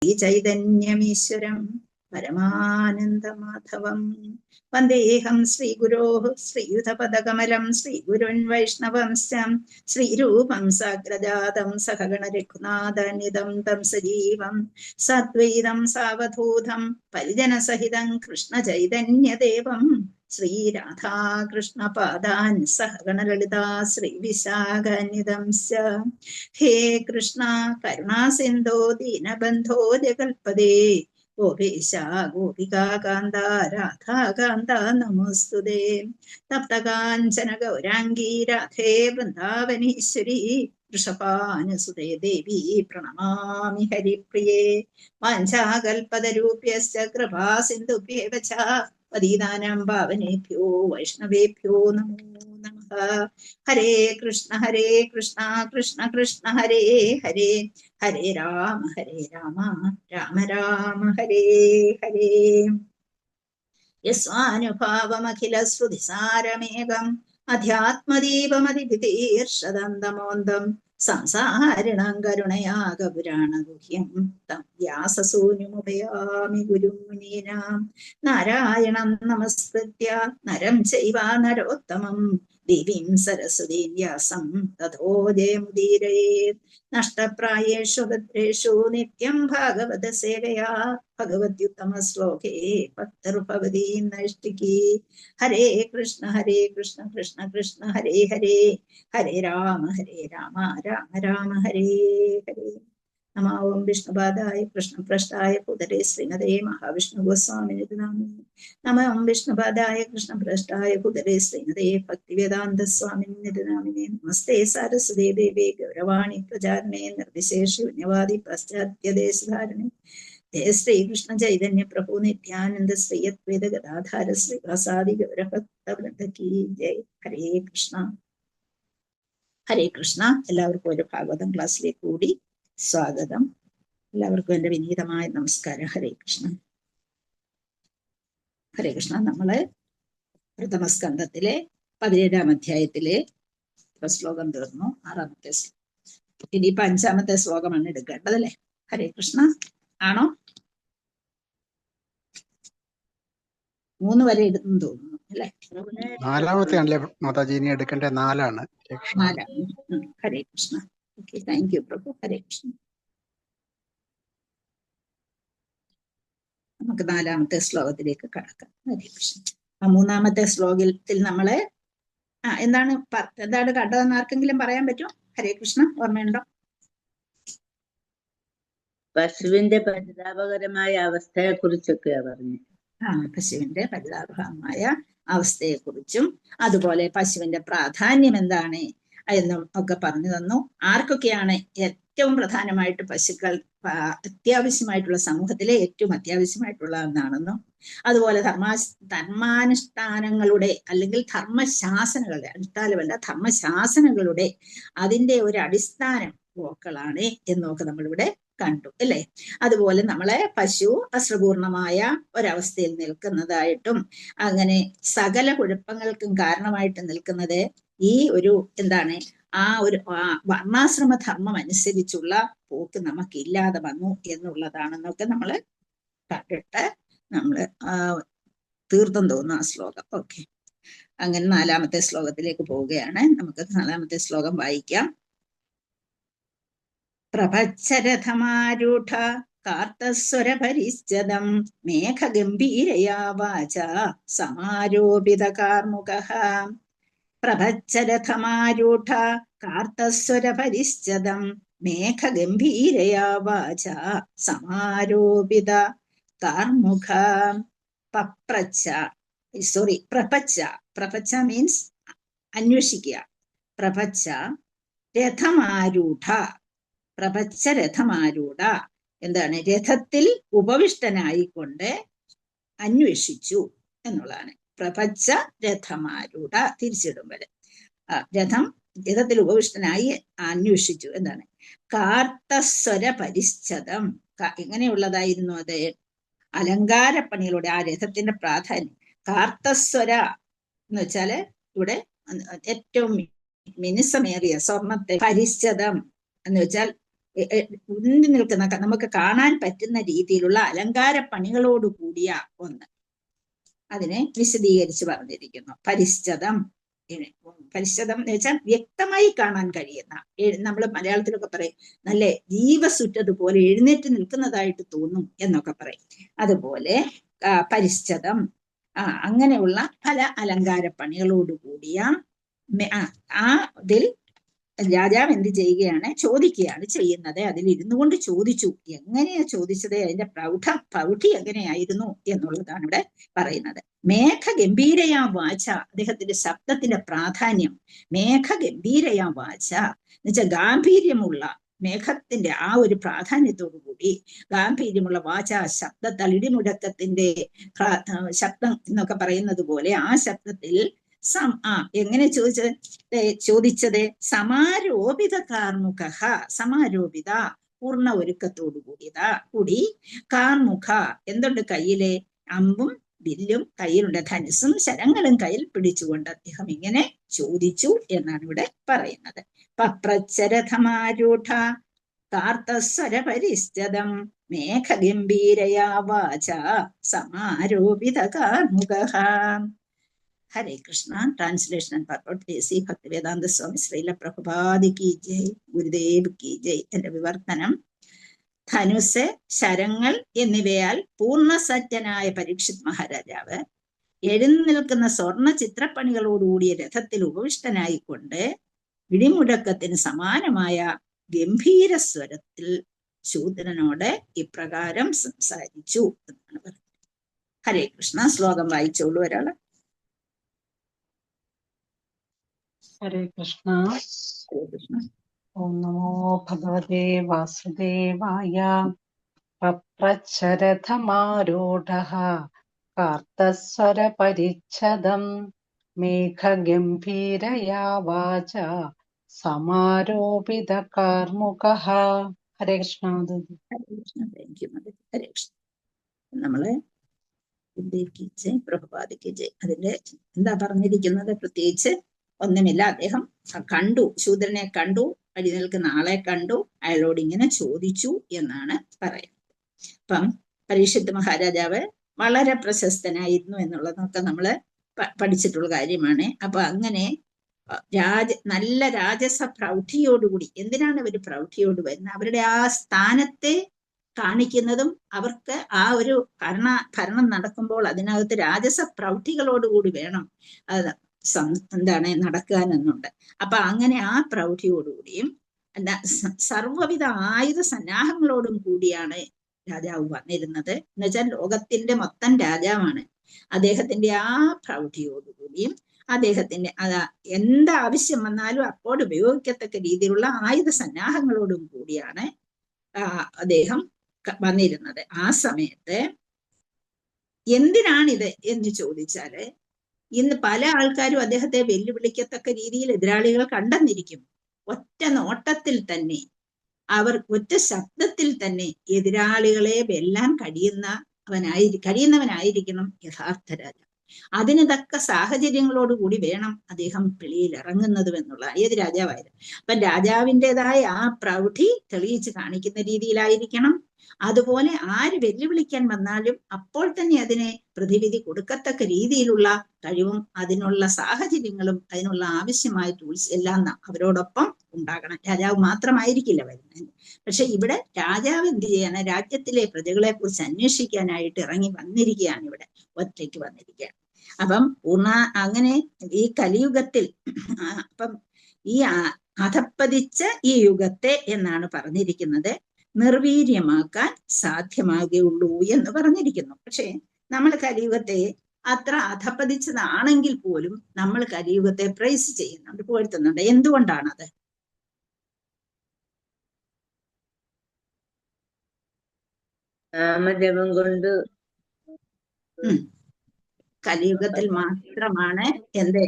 ചൈതന്യമീശ്വരം പരമാനന്ദമാധവം വന്ദേഹം ശ്രീഗുരോഃ ശ്രീയുതപദകമലം ശ്രീഗുരുൻ വൈഷ്ണവംശ്ച ശ്രീരൂപം സാഗ്രജാതം സഹഗണ രഘുനാഥാന്വിതം തം സജീവം സാദ്വൈതം സാവധൂതം പരിജനസഹിതം കൃഷ്ണചൈതന്യദേവം ശ്രീരാധാകൃഷ്ണപാദാൻ സഹഗണലളിതാ ശ്രീവിശാഖാന്വിതംശ്ച ഹേ കൃഷ്ണ കരുണാസിന്ധോ ദീനബന്ധോ ജഗൽപദേ ഗോപേശ ഗോപികാകാന്ത രാധാകാന്ത നമോസ്തുതേ തപ്തകാഞ്ചന ഗൗരാംഗീ രാധേ വൃന്ദാവനീശ്വരി വൃഷഭാനുസുതേ ദേവി പ്രണമാമി ഹരിപ്രിയേ വാഞ്ചാകൽപതരൂപ്യശ്ച കൃപാസിന്ധുഭ്യേവ ച പതിതാനാം പാവനേഭ്യോ വൈഷ്ണവേഭ്യോ നമോ നമഃ. ഹരേ കൃഷ്ണ കൃഷ്ണ കൃഷ്ണ ഹരേ ഹരേ ഹരേ രാമ രാമ രാമ ഹരേ ഹരേ. യസ്വാനുഭാവമഖില ശ്രുതിസാരമേകം അധ്യാത്മദീപമതിവിതീർഷദന്തമോന്തം സംസാരിണാം കരുണയാക പുരാണഗുഹ്യം തം വ്യാസസൂനുമുപയാമി ഗുരും മുനീനാം. നാരായണം നമസ്കൃത്യ നരം ചൈവ നരോത്തമം ദേവീം സരസ്വതീം വ്യാസം തതോ ജയമുദീരയേത്. നഷ്ടപ്രായേഷു ഭദ്രേഷു നിത്യം ഭാഗവത സേവയാ ഭഗവത്യുത്തമ ശ്ലോകേ ഭക്തർഭവതി നൈഷ്ഠികീ. ഹരേ കൃഷ്ണ കൃഷ്ണ കൃഷ്ണ ഹരേ ഹരേ ഹരേ രാമ രാമ രാമ ഹരേ ഹരേ. നമോ ഓം വിഷ്ണുപാദായ കൃഷ്ണപ്രഷ്ടായ ഭൂതലേ ശ്രീമതേ മഹാവിഷ്ണു ഗോസ്വാമിനി നാമിനി. നമോ ഓം വിഷ്ണുപാദായ കൃഷ്ണപ്രഷ്ടായ ഭൂതലേ ശ്രീമതേ ഭക്തിവേദാന്ത സ്വാമിനി നാമിനി. നമസ്തേ സാരസ്വതേ ദേവേ ഗൗരവാണി പ്രചാരണേ നിർവിശേഷ ശൂന്യവാദി പാശ്ചാത്യദേശധാരണേ. ജയ ശ്രീകൃഷ്ണ ചൈതന്യ പ്രഭു നിത്യാനന്ദ ശ്രീ അദ്വൈത ഗദാധാര ശ്രീവാസാദി ഗൗരഭക്തവൃന്ദ കീ ജയ്. ഹരേ കൃഷ്ണ. എല്ലാവർക്കും ഒരു ഭാഗവതം ക്ലാസ്സിലേക്ക് കൂടി സ്വാഗതം. എല്ലാവർക്കും എൻ്റെ വിനീതമായ നമസ്കാരം. ഹരേ കൃഷ്ണ. നമ്മള് പ്രഥമസ്കന്ധത്തിലെ 17-ാം അധ്യായത്തിലെ ശ്ലോകം തീർന്നു. 6-ാമത്തെ ഇനിയിപ്പോ 5-ാമത്തെ ശ്ലോകമാണ് എടുക്കേണ്ടതല്ലേ? ഹരേ കൃഷ്ണ. ആണോ? 3 വരെ എടുത്തെന്ന് തോന്നുന്നു അല്ലെ? 4-ാമത്തെ ആണല്ലേ മാതാജി? ഇനി എടുക്കേണ്ട 4-ആണ്. ഹരേ കൃഷ്ണ. ഓക്കെ, താങ്ക് യു പ്രഭു. ഹരേ കൃഷ്ണ. നമുക്ക് 4-ാമത്തെ ശ്ലോകത്തിലേക്ക് കടക്കാം. ഹരേ കൃഷ്ണ. 3-ാമത്തെ ശ്ലോകത്തിൽ നമ്മള് എന്താണ് കണ്ടതെന്ന് ആർക്കെങ്കിലും പറയാൻ പറ്റുമോ? ഹരേ കൃഷ്ണ, ഓർമ്മയുണ്ടോ? പശുവിന്റെ പരിതാപകരമായ അവസ്ഥയെ കുറിച്ചൊക്കെയാ പറഞ്ഞു. പശുവിന്റെ പരിതാപകരമായ അവസ്ഥയെക്കുറിച്ചും അതുപോലെ പശുവിന്റെ പ്രാധാന്യം എന്താണ് എന്നും ഒക്കെ പറഞ്ഞു തന്നു. ആർക്കൊക്കെയാണ് ഏറ്റവും പ്രധാനമായിട്ട് പശുക്കൾ അത്യാവശ്യമായിട്ടുള്ള, സമൂഹത്തിലെ ഏറ്റവും അത്യാവശ്യമായിട്ടുള്ള ഒന്നാണെന്നും അതുപോലെ ധർമാനുഷ്ഠാനങ്ങളുടെ അല്ലെങ്കിൽ ധർമ്മശാസനകളുടെ, അനുഷ്ഠാനമല്ല ധർമ്മശാസനകളുടെ അതിന്റെ ഒരു അടിസ്ഥാനം ഗോക്കളാണ് എന്നൊക്കെ നമ്മളിവിടെ കണ്ടു അല്ലെ? അതുപോലെ നമ്മളെ പശു അശ്രപൂർണമായ ഒരവസ്ഥയിൽ നിൽക്കുന്നതായിട്ടും അങ്ങനെ സകല കുഴപ്പങ്ങൾക്കും കാരണമായിട്ട് നിൽക്കുന്നത് ഈ ഒരു ആ ഒരു വർണ്ണാശ്രമ ധർമ്മം അനുസരിച്ചുള്ള പോക്ക് നമുക്കില്ലാതെ വന്നു എന്നുള്ളതാണെന്നൊക്കെ നമ്മൾ കണ്ടിട്ട് നമ്മള് തീർത്ഥം തോന്നുന്നു ആ ശ്ലോകം. ഓക്കെ, അങ്ങനെ 4-ാമത്തെ ശ്ലോകത്തിലേക്ക് പോവുകയാണ്. നമുക്ക് 4-ാമത്തെ ശ്ലോകം വായിക്കാം. പ്രഭച്ഛരഥമാരൂഢ കാർത്തസ്വരപരിശ്ചദം മേഘഗംഭീരയാ വാച സമാരോപിത കാർമുകഃ. പ്രഭച്ഛരഥമാരൂഢ കാർത്തസ്വരപരിശ്ചദം മേഘഗംഭീരയാ വാച സമാരോപിത കാർമുക. പ്രപച്ച മീൻസ് അന്വേഷിക്കുക. പ്രപച്ച രഥമാരൂഢ. പ്രപച്ച രഥമാരൂഢ എന്താണ്? രഥത്തിൽ ഉപവിഷ്ടനായിക്കൊണ്ട് അന്വേഷിച്ചു എന്നുള്ളതാണ്. പ്രപച്ച രഥമാരൂഢ തിരിച്ചിടുമ്പോൾ രഥത്തിൽ ഉപവിഷ്ടനായി അന്വേഷിച്ചു എന്താണ്? കാർത്തസ്വര പരിശ്ചദം. എങ്ങനെയുള്ളതായിരുന്നു അത്? അലങ്കാരപ്പണികളുടെ ആ രഥത്തിന്റെ പ്രാധാന്യം. കാർത്തസ്വര എന്ന് വെച്ചാല് ഇവിടെ ഏറ്റവും മിനുസമേറിയ സ്വർണത്തെ, പരിശ്ചദം എന്ന് വെച്ചാൽ ഉന്തി നിൽക്കുന്ന നമുക്ക് കാണാൻ പറ്റുന്ന രീതിയിലുള്ള അലങ്കാര പണികളോട് കൂടിയ ഒന്ന്. അതിനെ വിശദീകരിച്ച് പറഞ്ഞിരിക്കുന്നു. പരിശ്ചതം. പരിശ്ചതം എന്ന് വെച്ചാൽ വ്യക്തമായി കാണാൻ കഴിയുന്ന, നമ്മൾ മലയാളത്തിലൊക്കെ പറയും നല്ല ജീവസുറ്റതുപോലെ എഴുന്നേറ്റ് നിൽക്കുന്നതായിട്ട് തോന്നും എന്നൊക്കെ പറയും. അതുപോലെ പരിശ്ചതം, അങ്ങനെയുള്ള പല അലങ്കാര പണികളോട് കൂടിയ ഇതിൽ രാജാവ് എന്ത് ചെയ്യുകയാണ്, ചോദിക്കുകയാണ് ചെയ്യുന്നത്. അതിൽ ഇരുന്നു കൊണ്ട് ചോദിച്ചു. എങ്ങനെയാ ചോദിച്ചത്, അതിന്റെ പ്രൗഢി എങ്ങനെയായിരുന്നു എന്നുള്ളതാണ് ഇവിടെ പറയുന്നത്. മേഘ ഗംഭീരയാ വാച, അദ്ദേഹത്തിന്റെ ശബ്ദത്തിന്റെ പ്രാധാന്യം. മേഘ ഗംഭീരയാ വാച എന്ന് വെച്ചാൽ ഗാംഭീര്യമുള്ള, മേഘത്തിന്റെ ആ ഒരു പ്രാധാന്യത്തോടു കൂടി ഗാംഭീര്യമുള്ള വാച, ശബ്ദത്താൽ, ഇടിമുഴക്കത്തിന്റെ ശബ്ദം എന്നൊക്കെ പറയുന്നത് പോലെ ആ ശബ്ദത്തിൽ എങ്ങനെ ചോദിച്ചത് സമാരോപിത കാർമുഖ, സമാരോപിത പൂർണ്ണ ഒരുക്കത്തോടു കൂടി കാർമുഖ, എന്തുണ്ട് കയ്യിലെ അമ്പും വില്ലും കയ്യിലുണ്ട്, ധനുസും ശരങ്ങളും കയ്യിൽ പിടിച്ചുകൊണ്ട് അദ്ദേഹം ഇങ്ങനെ ചോദിച്ചു എന്നാണ് ഇവിടെ പറയുന്നത്. പപ്രച്ചരഥമാരൂഢ കാർത്തസ്വര പരിശ്ചതം മേഘഗംഭീരയാ വാച സമാരോപിത കാർമുഖ. ഹരേ കൃഷ്ണ. ട്രാൻസ്ലേഷൻ ആൻഡ് പർപ്പട്ട് ദേശി ഭക്തിവേദാന്ത സ്വാമി ശ്രീല പ്രഭുപാദി കി ജയ്, ഗുരുദേവ് കി ജയ്. എന്റെ വിവർത്തനം: ധനുസ്, ശരങ്ങൾ എന്നിവയാൽ പൂർണ്ണസജ്ജനായ പരീക്ഷിത് മഹാരാജാവ് എഴുന്നേൽക്കുന്ന സ്വർണ്ണ ചിത്രപ്പണികളോടുകൂടിയ രഥത്തിൽ ഉപവിഷ്ടനായിക്കൊണ്ട് ഇടിമുഴക്കത്തിന് സമാനമായ ഗംഭീര സ്വരത്തിൽ ശൂദ്രനോട് ഇപ്രകാരം സംസാരിച്ചു എന്നാണ് പറയുന്നത്. ഹരേ കൃഷ്ണ. ശ്ലോകം വായിച്ചോളൂ ഒരാള്. ഹരേ കൃഷ്ണ. ഓം നമോ ഭഗവതേ വാസുദേവായ. പപ്രച്ഛരഥമാരൂഢഃ കാർത്തസ്വര പരിച്ഛദം മേഘഗംഭീരയാ വാച സമാരോപിത കാർമുകഃ. ഹരേ കൃഷ്ണ. ഹരേ കൃഷ്ണ. നമ്മള് പ്രഭുപാദിക്ക് ജയ്. അതിന്റെ എന്താ പറഞ്ഞിരിക്കുന്നത്? പ്രത്യേകിച്ച് ഒന്നുമില്ല. അദ്ദേഹം കണ്ടു, ശൂദ്രനെ കണ്ടു, വഴി നിൽക്കുന്ന ആളെ കണ്ടു, അയാളോട് ഇങ്ങനെ ചോദിച്ചു എന്നാണ് പറയുന്നത്. അപ്പം പരീക്ഷിത് മഹാരാജാവ് വളരെ പ്രശസ്തനായിരുന്നു എന്നുള്ളതൊക്കെ നമ്മള് പഠിച്ചിട്ടുള്ള കാര്യമാണ്. അപ്പൊ അങ്ങനെ നല്ല രാജസ പ്രൗഢിയോടുകൂടി, എന്തിനാണ് അവർ പ്രൗഢിയോട് വരുന്നത്? അവരുടെ ആ സ്ഥാനത്തെ കാണിക്കുന്നതും അവർക്ക് ആ ഒരു ഭരണം നടക്കുമ്പോൾ അതിനകത്ത് രാജസ പ്രൗഢികളോടുകൂടി വേണം എന്താണ് നടക്കാനെന്നുണ്ട്. അപ്പൊ അങ്ങനെ ആ പ്രൗഢിയോടുകൂടിയും സർവ്വവിധ ആയുധ സന്നാഹങ്ങളോടും കൂടിയാണ് രാജാവ് വന്നിരുന്നത്. എന്നുവെച്ചാൽ ലോകത്തിന്റെ മൊത്തം രാജാവാണ്. അദ്ദേഹത്തിന്റെ ആ പ്രൗഢിയോടുകൂടിയും അദ്ദേഹത്തിന്റെ എന്താവശ്യം വന്നാലും അപ്പോൾ ഉപയോഗിക്കത്തക്ക രീതിയിലുള്ള ആയുധ സന്നാഹങ്ങളോടും കൂടിയാണ് അദ്ദേഹം വന്നിരുന്നത്. ആ സമയത്ത് എന്തിനാണിത് എന്ന് ചോദിച്ചാല്, ഇന്ന് പല ആൾക്കാരും അദ്ദേഹത്തെ വെല്ലുവിളിക്കത്തക്ക രീതിയിൽ എതിരാളികൾ കണ്ടെന്നിരിക്കും. ഒറ്റ നോട്ടത്തിൽ തന്നെ, അവർ ഒറ്റ ശബ്ദത്തിൽ തന്നെ എതിരാളികളെ വെല്ലാൻ കഴിയുന്നവനായിരിക്കണം യഥാർത്ഥ രാജാവ്. അതിന് തക്ക സാഹചര്യങ്ങളോടുകൂടി വേണം അദ്ദേഹം വെളിയിൽ ഇറങ്ങുന്നതും എന്നുള്ള ഏത് രാജാവായാലും. അപ്പൊ രാജാവിൻ്റെതായ ആ പ്രൗഢി തെളിയിച്ച് കാണിക്കുന്ന രീതിയിലായിരിക്കണം. അതുപോലെ ആര് വെല്ലുവിളിക്കാൻ വന്നാലും അപ്പോൾ തന്നെ അതിനെ പ്രതിവിധി കൊടുക്കത്തക്ക രീതിയിലുള്ള കഴിവും അതിനുള്ള സാഹചര്യങ്ങളും അതിനുള്ള ആവശ്യമായ ടൂൾസ് എല്ലാം അവരോടൊപ്പം ഉണ്ടാകണം. രാജാവ് മാത്രമായിരിക്കില്ല വരുന്നത്. പക്ഷെ ഇവിടെ രാജാവ് എന്ത് ചെയ്യാണ്? രാജ്യത്തിലെ പ്രജകളെ കുറിച്ച് അന്വേഷിക്കാനായിട്ട് ഇറങ്ങി വന്നിരിക്കുകയാണ്. ഇവിടെ ഒറ്റയ്ക്ക് വന്നിരിക്കുകയാണ്. അപ്പം അങ്ങനെ ഈ കലിയുഗത്തിൽ, അപ്പം ഈ അധപ്പതിച്ച ഈ യുഗത്തെ എന്നാണ് പറഞ്ഞിരിക്കുന്നത് നിർവീര്യമാക്കാൻ സാധ്യമാകുകയുള്ളൂ എന്ന് പറഞ്ഞിരിക്കുന്നു. പക്ഷെ നമ്മൾ കലിയുഗത്തെ അത്ര അധപ്പതിച്ചതാണെങ്കിൽ പോലും നമ്മൾ കലിയുഗത്തെ പ്രൈസ് ചെയ്യുന്നുണ്ട്, പുകഴ്ത്തുന്നുണ്ട്. എന്തുകൊണ്ടാണത്? നാമജപം കൊണ്ട്. കലിയുഗത്തിൽ മാത്രമാണ് എന്ത്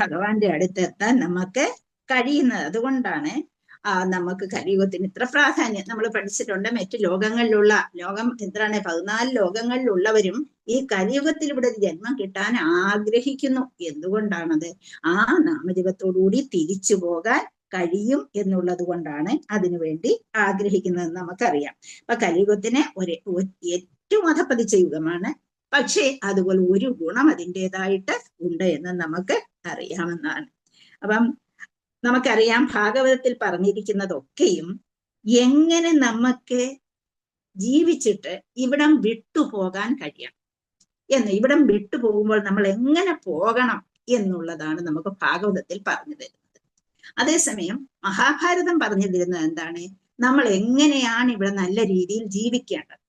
ഭഗവാന്റെ അടുത്തെത്താൻ നമുക്ക് കഴിയുന്നത്. അതുകൊണ്ടാണ് നമുക്ക് കലിയുഗത്തിന് ഇത്ര പ്രാധാന്യം. നമ്മൾ പഠിച്ചിട്ടുണ്ട്. മറ്റു ലോകങ്ങളിലുള്ള ലോകം എത്രയാണ്? 14 ലോകങ്ങളിലുള്ളവരും ഈ കലിയുഗത്തിൽ ഇവിടെ ഒരു ജന്മം കിട്ടാൻ ആഗ്രഹിക്കുന്നു. എന്തുകൊണ്ടാണത്? ആ നാമജപത്തോടുകൂടി തിരിച്ചു പോകാൻ കഴിയും എന്നുള്ളത് കൊണ്ടാണ് അതിനുവേണ്ടി ആഗ്രഹിക്കുന്നത് നമുക്കറിയാം. അപ്പൊ കലിയുഗത്തിന് ഏറ്റവും അധപ്പതിച്ച യുഗമാണ്. പക്ഷേ അതുപോലെ ഒരു ഗുണം അതിൻ്റെതായിട്ട് ഉണ്ട് എന്ന് നമുക്ക് അറിയാമെന്നാണ്. അപ്പം നമുക്കറിയാം ഭാഗവതത്തിൽ പറഞ്ഞിരിക്കുന്നതൊക്കെയും എങ്ങനെ നമുക്ക് ജീവിച്ചിട്ട് ഇവിടം വിട്ടുപോകാൻ കഴിയണം ഇവിടം വിട്ടുപോകുമ്പോൾ നമ്മൾ എങ്ങനെ പോകണം എന്നുള്ളതാണ് നമുക്ക് ഭാഗവതത്തിൽ പറഞ്ഞു തരുന്നത്. അതേസമയം മഹാഭാരതം പറഞ്ഞു തരുന്നത് എന്താണ്? നമ്മൾ എങ്ങനെയാണ് ഇവിടെ നല്ല രീതിയിൽ ജീവിക്കേണ്ടത്,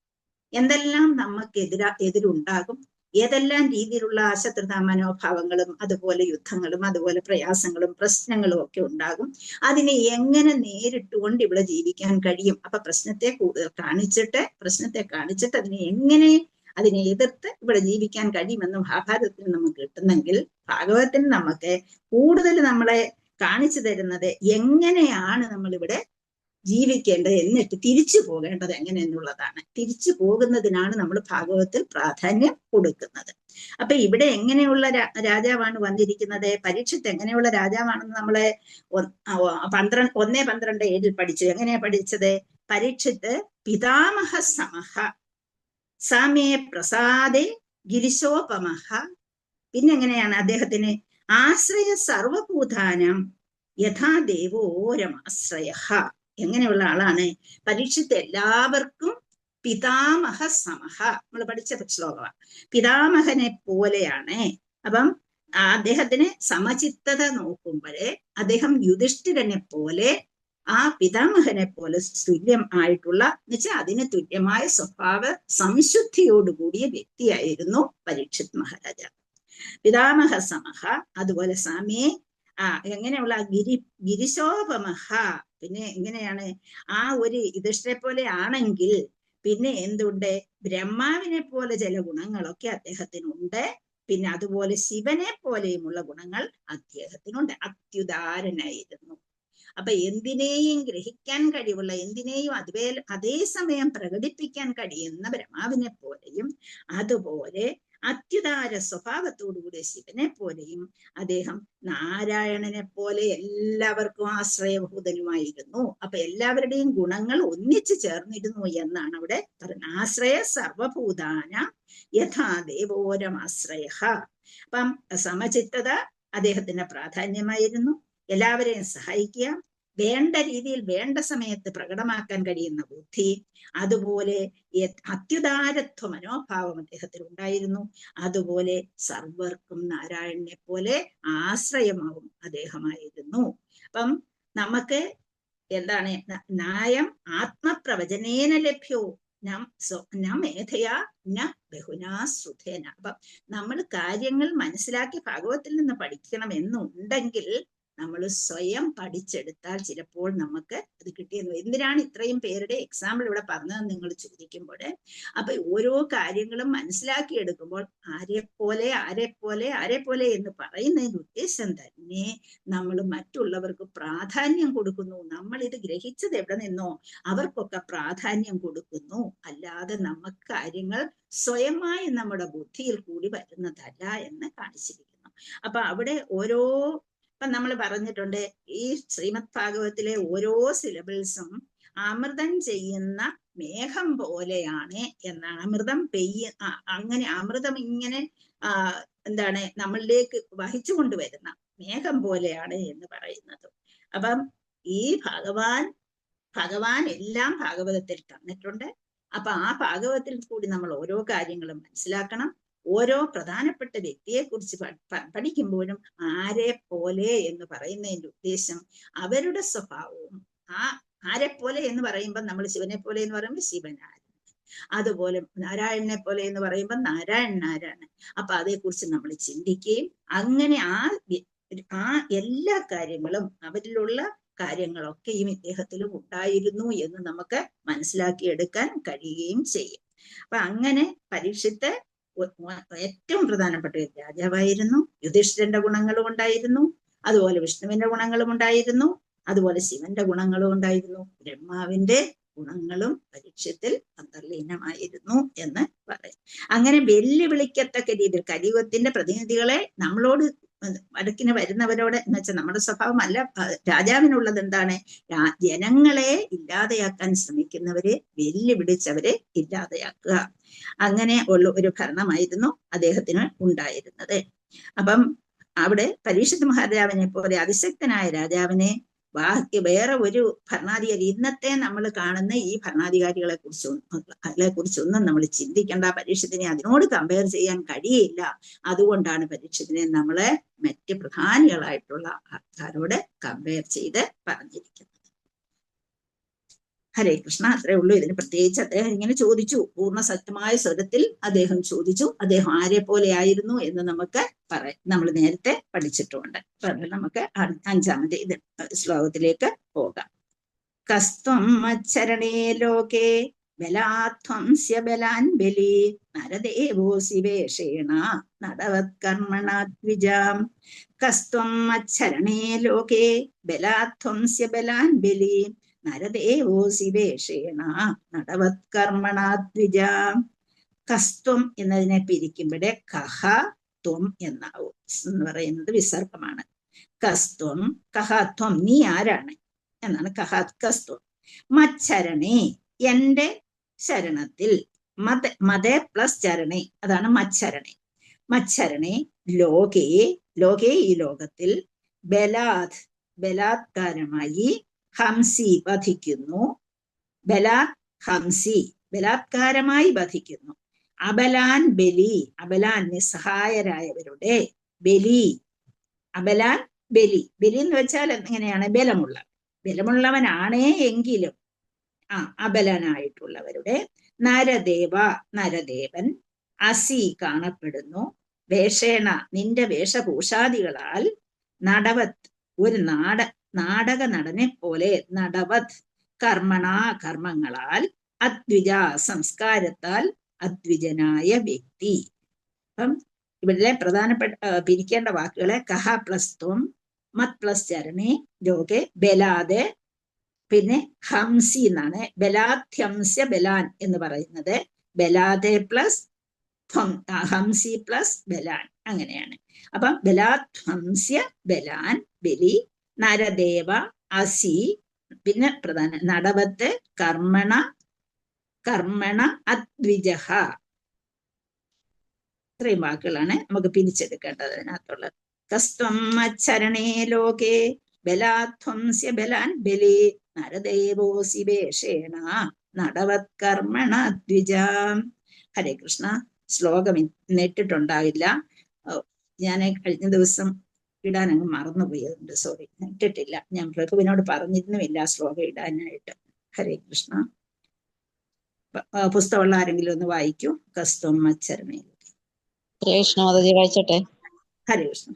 എന്തെല്ലാം നമുക്ക് എതിരുണ്ടാകും, ഏതെല്ലാം രീതിയിലുള്ള അശത്രുതാ മനോഭാവങ്ങളും അതുപോലെ യുദ്ധങ്ങളും അതുപോലെ പ്രയാസങ്ങളും പ്രശ്നങ്ങളും ഒക്കെ ഉണ്ടാകും. അതിനെ എങ്ങനെ നേരിട്ടുകൊണ്ട് ഇവിടെ ജീവിക്കാൻ കഴിയും. അപ്പൊ പ്രശ്നത്തെ കാണിച്ചിട്ട് അതിനെ എതിർത്ത് ഇവിടെ ജീവിക്കാൻ കഴിയുമെന്ന് മഹാഭാരതത്തിൽ നമുക്ക് കിട്ടുന്നെങ്കിൽ ഭാഗവതത്തിൽ നമുക്ക് കൂടുതൽ നമ്മളെ കാണിച്ചു തരുന്നത് എങ്ങനെയാണ് നമ്മളിവിടെ ജീവിക്കേണ്ടത്, എന്നിട്ട് തിരിച്ചു പോകേണ്ടത് എങ്ങനെയെന്നുള്ളതാണ്. തിരിച്ചു പോകുന്നതിനാണ് നമ്മൾ ഭാഗവതത്തിൽ പ്രാധാന്യം കൊടുക്കുന്നത്. അപ്പൊ ഇവിടെ എങ്ങനെയുള്ള രാജാവാണ് വന്നിരിക്കുന്നത്? പരീക്ഷിത്ത് എങ്ങനെയുള്ള രാജാവാണെന്ന് നമ്മളെ 1:12 പഠിച്ചു. എങ്ങനെയാ പഠിച്ചത്? പരീക്ഷിത്ത് പിതാമഹ സമഹ സാമേ പ്രസാദേ ഗിരിശോപമഹ. പിന്നെ എങ്ങനെയാണ് അദ്ദേഹത്തിന്? ആശ്രയ സർവഭൂതാനം യഥാ ദേവോരമാശ്രയ. എങ്ങനെയുള്ള ആളാണ് പരീക്ഷിത്ത്? എല്ലാവർക്കും പിതാമഹ സമഹ, നമ്മൾ പഠിച്ച ശ്ലോകമാണ്. പിതാമഹനെ പോലെയാണ്. അപ്പം അദ്ദേഹത്തിന് സമചിത്തത നോക്കുമ്പോഴേ അദ്ദേഹം യുധിഷ്ഠിരനെ പോലെ, ആ പിതാമഹനെ പോലെ തുല്യം ആയിട്ടുള്ള എന്നുവെച്ചാൽ അതിന് തുല്യമായ സ്വഭാവ സംശുദ്ധിയോടുകൂടിയ വ്യക്തിയായിരുന്നു പരീക്ഷിത് മഹാരാജാവ്. പിതാമഹ സമഹ. അതുപോലെ സാമ്യേ എങ്ങനെയുള്ള ഗിരിശോപമഹ. പിന്നെ എങ്ങനെയാണ്? ആ ഒരു യുധിഷ്ഠിരെ പോലെ ആണെങ്കിൽ പിന്നെ എന്തുണ്ട്? ബ്രഹ്മാവിനെ പോലെ ചില ഗുണങ്ങളൊക്കെ അദ്ദേഹത്തിനുണ്ട്. പിന്നെ അതുപോലെ ശിവനെ പോലെയുമുള്ള ഗുണങ്ങൾ അദ്ദേഹത്തിനുണ്ട്. അത്യുദാരനായിരുന്നു. അപ്പൊ എന്തിനേയും ഗ്രഹിക്കാൻ കഴിവുള്ള, എന്തിനേയും അതേസമയം പ്രകടിപ്പിക്കാൻ കഴിയുന്ന ബ്രഹ്മാവിനെ പോലെയും അതുപോലെ അത്യുദാര സ്വഭാവത്തോടുകൂടിയ ശിവനെ പോലെയും അദ്ദേഹം നാരായണനെ പോലെ എല്ലാവർക്കും ആശ്രയഭൂതനുമായിരുന്നു. അപ്പൊ എല്ലാവരുടെയും ഗുണങ്ങൾ ഒന്നിച്ചു ചേർന്നിരുന്നു എന്നാണ് അവിടെ പറയുന്നത്. ആശ്രയ സർവഭൂതാന യഥാ ദേവോരമാശ്രയ. അപ്പം സമചിത്തത അദ്ദേഹത്തിന്റെ പ്രാധാന്യമായിരുന്നു. എല്ലാവരെയും സഹായിക്കുക, വേണ്ട രീതിയിൽ വേണ്ട സമയത്ത് പ്രകടമാക്കാൻ കഴിയുന്ന ബുദ്ധി, അതുപോലെ അത്യുദാരത്വ മനോഭാവം അദ്ദേഹത്തിൽ ഉണ്ടായിരുന്നു. അതുപോലെ സർവർക്കും നാരായണനെ പോലെ ആശ്രയമാവും അദ്ദേഹമായിരുന്നു. അപ്പം നമുക്ക് എന്താണ്? ന്യായം ആത്മപ്രവചനേന ലഭ്യോ മേധയാ ന ബഹുനാ ശ്രുതേന. അപ്പം നമ്മൾ കാര്യങ്ങൾ മനസ്സിലാക്കി ഭാഗവത്തിൽ നിന്ന് പഠിക്കണം എന്നുണ്ടെങ്കിൽ നമ്മൾ സ്വയം പഠിച്ചെടുത്താൽ ചിലപ്പോൾ നമുക്ക് അത് കിട്ടിയെന്ന്. എന്തിനാണ് ഇത്രയും പേരുടെ എക്സാമ്പിൾ ഇവിടെ പറഞ്ഞതെന്ന് നിങ്ങൾ ചോദിക്കുമ്പോൾ, അപ്പൊ ഓരോ കാര്യങ്ങളും മനസ്സിലാക്കി എടുക്കുമ്പോൾ ആരെ പോലെ എന്ന് പറയുന്നതിന്റെ ഉദ്ദേശം തന്നെ നമ്മൾ മറ്റുള്ളവർക്ക് പ്രാധാന്യം കൊടുക്കുന്നു. നമ്മൾ ഇത് ഗ്രഹിച്ചത് എവിടെ നിന്നോ അവർക്കൊക്കെ പ്രാധാന്യം കൊടുക്കുന്നു. അല്ലാതെ നമുക്ക് കാര്യങ്ങൾ സ്വയമായി നമ്മുടെ ബുദ്ധിയിൽ കൂടി വരുന്നതല്ല എന്ന് കാണിച്ചിരിക്കുന്നു. അപ്പൊ അവിടെ ഇപ്പൊ നമ്മൾ പറഞ്ഞിട്ടുണ്ട്, ഈ ശ്രീമദ് ഭാഗവത്തിലെ ഓരോ സിലബിൾസും അമൃതം ചെയ്യുന്ന മേഘം പോലെയാണ് എന്നാണ്. അങ്ങനെ അമൃതം ഇങ്ങനെ എന്താണ് നമ്മളിലേക്ക് വഹിച്ചു കൊണ്ടുവരുന്ന മേഘം പോലെയാണ് എന്ന് പറയുന്നത്. അപ്പം ഈ ഭഗവാൻ എല്ലാം ഭാഗവതത്തിൽ തന്നിട്ടുണ്ട്. അപ്പൊ ആ ഭാഗവതത്തിൽ കൂടി നമ്മൾ ഓരോ കാര്യങ്ങളും മനസ്സിലാക്കണം. ഓരോ പ്രധാനപ്പെട്ട വ്യക്തിയെ കുറിച്ച് പഠിക്കുമ്പോഴും ആരെ പോലെ എന്ന് പറയുന്നതിന്റെ ഉദ്ദേശം അവരുടെ സ്വഭാവവും, ആരെ പോലെ എന്ന് പറയുമ്പോൾ നമ്മൾ ശിവനെ പോലെ എന്ന് പറയുമ്പോൾ ശിവനാരായണൻ, അതുപോലെ നാരായണനെ പോലെ എന്ന് പറയുമ്പോൾ നാരായണനാരാണ്. അപ്പൊ അതേക്കുറിച്ച് നമ്മൾ ചിന്തിക്കുകയും അങ്ങനെ ആ എല്ലാ കാര്യങ്ങളും അവരിലുള്ള കാര്യങ്ങളൊക്കെയും ഇദ്ദേഹത്തിലും ഉണ്ടായിരുന്നു എന്ന് നമുക്ക് മനസ്സിലാക്കിയെടുക്കാൻ കഴിയുകയും ചെയ്യും. അപ്പൊ അങ്ങനെ പരീക്ഷിത്ത് ഏറ്റവും പ്രധാനപ്പെട്ട ഒരു രാജാവായിരുന്നു. യുധിഷ്ഠിരന്റെ ഗുണങ്ങളും ഉണ്ടായിരുന്നു, അതുപോലെ വിഷ്ണുവിന്റെ ഗുണങ്ങളും ഉണ്ടായിരുന്നു, അതുപോലെ ശിവന്റെ ഗുണങ്ങളും ഉണ്ടായിരുന്നു, ബ്രഹ്മാവിന്റെ ഗുണങ്ങളും പരീക്ഷത്തിൽ അന്തർലീനമായിരുന്നു എന്ന് പറയും. അങ്ങനെ വെല്ലുവിളിക്കത്തക്ക രീതിയിൽ കലിയുഗത്തിന്റെ പ്രതിനിധികളെ നമ്മളോട് വടക്കിന് വരുന്നവരോട് എന്ന് വെച്ചാൽ നമ്മുടെ സ്വഭാവമല്ല, രാജാവിനുള്ളത് എന്താണ്? ജനങ്ങളെ ഇല്ലാതെയാക്കാൻ ശ്രമിക്കുന്നവരെ വെല്ലുവിളിച്ചവരെ ഇല്ലാതെയാക്കുക. അങ്ങനെ ഉള്ള ഒരു ഭരണമായിരുന്നു അദ്ദേഹത്തിന് ഉണ്ടായിരുന്നത്. അപ്പം അവിടെ പരീക്ഷിത് മഹാരാജാവിനെ പോലെ അതിശക്തനായ രാജാവിനെ ബാക്കി വേറെ ഒരു ഭരണാധികാരി, ഇന്നത്തെ നമ്മൾ കാണുന്ന ഈ ഭരണാധികാരികളെ കുറിച്ചൊന്നും നമ്മൾ ചിന്തിക്കേണ്ട. പരീക്ഷത്തിനെ അതിനോട് കമ്പയർ ചെയ്യാൻ കഴിയില്ല. അതുകൊണ്ടാണ് പരീക്ഷത്തിനെ നമ്മളെ മറ്റ് പ്രധാനികളായിട്ടുള്ള ആൾക്കാരോട് കമ്പയർ ചെയ്ത് പറഞ്ഞിരിക്കുന്നത്. ഹരേ കൃഷ്ണ. അത്രേ ഉള്ളൂ. ഇതിന് പ്രത്യേകിച്ച് അദ്ദേഹം ഇങ്ങനെ ചോദിച്ചു, പൂർണ്ണ സത്യമായ സ്വരത്തിൽ അദ്ദേഹം ചോദിച്ചു. അദ്ദേഹം ആരെ പോലെ ആയിരുന്നു എന്ന് നമുക്ക് നമ്മൾ നേരത്തെ പഠിച്ചിട്ടുണ്ട്. നമുക്ക് 5ാമത്തെ ശ്ലോകത്തിലേക്ക് പോകാം. കസ്ത്വം മച്ചരണേ ലോകേ ബലാധ്വംസ്യ ബലാൻ ബലി നരദേവോസി വേഷേണ നടവത്കർമ്മണാദ്വിജാം. കസ്ത്വം മച്ചരണേ ലോകേ ബലാധ്വംസ്യ ബലാൻ ബലി നരദേവോസി വേഷേണ നടവത്കർമ്മണാദ്വിജാം. കസ്ത്വം എന്നതിനെ പിരിക്കുമ്പോഴേ കഹ ത്വം എന്നാവും എന്ന് പറയുന്നത് വിസർഗമാണ്. കസ്ത്വം കഹ ത്വം, നീ ആരാണ് എന്നാണ് കഹ കസ്ത്വം. മച്ചരണേ, എന്റെ ശരണത്തിൽ. മതേ പ്ലസ് ചരണേ, അതാണ് മച്ചരണേ. മച്ചരണേ ലോകേ, ലോകേ ഈ ലോകത്തിൽ, ബലാത് ബലാത്കാരമായി, ഹംസി വധിക്കുന്നു, ബലാത് ഹംസി ബലാത്കാരമായി വധിക്കുന്നു, അബലാൻ ബലി, അബലാൻ നിസ്സഹായരായവരുടെ, ബലി അബലാൻ ബലി. ബലി എന്ന് വെച്ചാൽ എങ്ങനെയാണ്? ബലമുള്ളവനാണേ എങ്കിലും അബലനായിട്ടുള്ളവരുടെ, നരദേവ നരദേവൻ, അസി കാണപ്പെടുന്നു, വേഷേണ നിന്റെ വേഷഭൂഷാദികളാൽ, നടവത് ഒരു നാടക നടനെ പോലെ, നടവത് കർമ്മണ കർമ്മങ്ങളാൽ, അദ്വിജ സംസ്കാരത്താൽ അദ്വിജനായ വ്യക്തി. അപ്പം ഇവിടെ പ്രധാനപ്പെട്ട പിരിക്കേണ്ട വാക്കുകളെ കഹ പ്ലസ് ത്വം, മത് പ്ലസ് ചരണേ ലോകെ, ബലാതെ, പിന്നെ ഹംസി എന്നാണ്. ബലാധ്യംസ്യ ബലാൻ എന്ന് പറയുന്നത് ബലാതെ പ്ലസ് ഹംസി പ്ലസ് ബലാൻ, അങ്ങനെയാണ്. അപ്പം ബലാധ്വംസ്യ ബലാൻ ബലി, നരദേവ അസി, പിന്നെ പ്രധാന നടവത്ത് കർമ്മണ അദ്വിജഹ. ഇത്രയും വാക്കുകളാണ് നമുക്ക് പിരിച്ചെടുക്കേണ്ടത് അതിനകത്തുള്ളത്. കസ്ത്വം മച്ചരണേ ലോകേ ബലാധ്വംസ്യ ബലാൻ ബലി നരദേവോസി വേഷേണ നടവത്കർമ്മണ ദ്വിജാം. ഹരേ കൃഷ്ണ. ശ്ലോകം ഇട്ടിട്ടുണ്ടാവില്ല, ഞാൻ കഴിഞ്ഞ ദിവസം ഇടാൻ അങ്ങ് മറന്നുപോയതുണ്ട്, സോറി, ഇട്ടിട്ടില്ല. ഞാൻ പ്രഭുവിനോട് പറഞ്ഞിരുന്നുമില്ല ശ്ലോകം ഇടാനായിട്ട്. ഹരേ കൃഷ്ണ. പുസ്തകമുള്ള ആരെങ്കിലും ഒന്ന് വായിക്കൂ. കസ്ത്വം മച്ചരണേ. കൃഷ്ണമാതാജി വായിച്ചോട്ടെ. ഹരേ കൃഷ്ണ.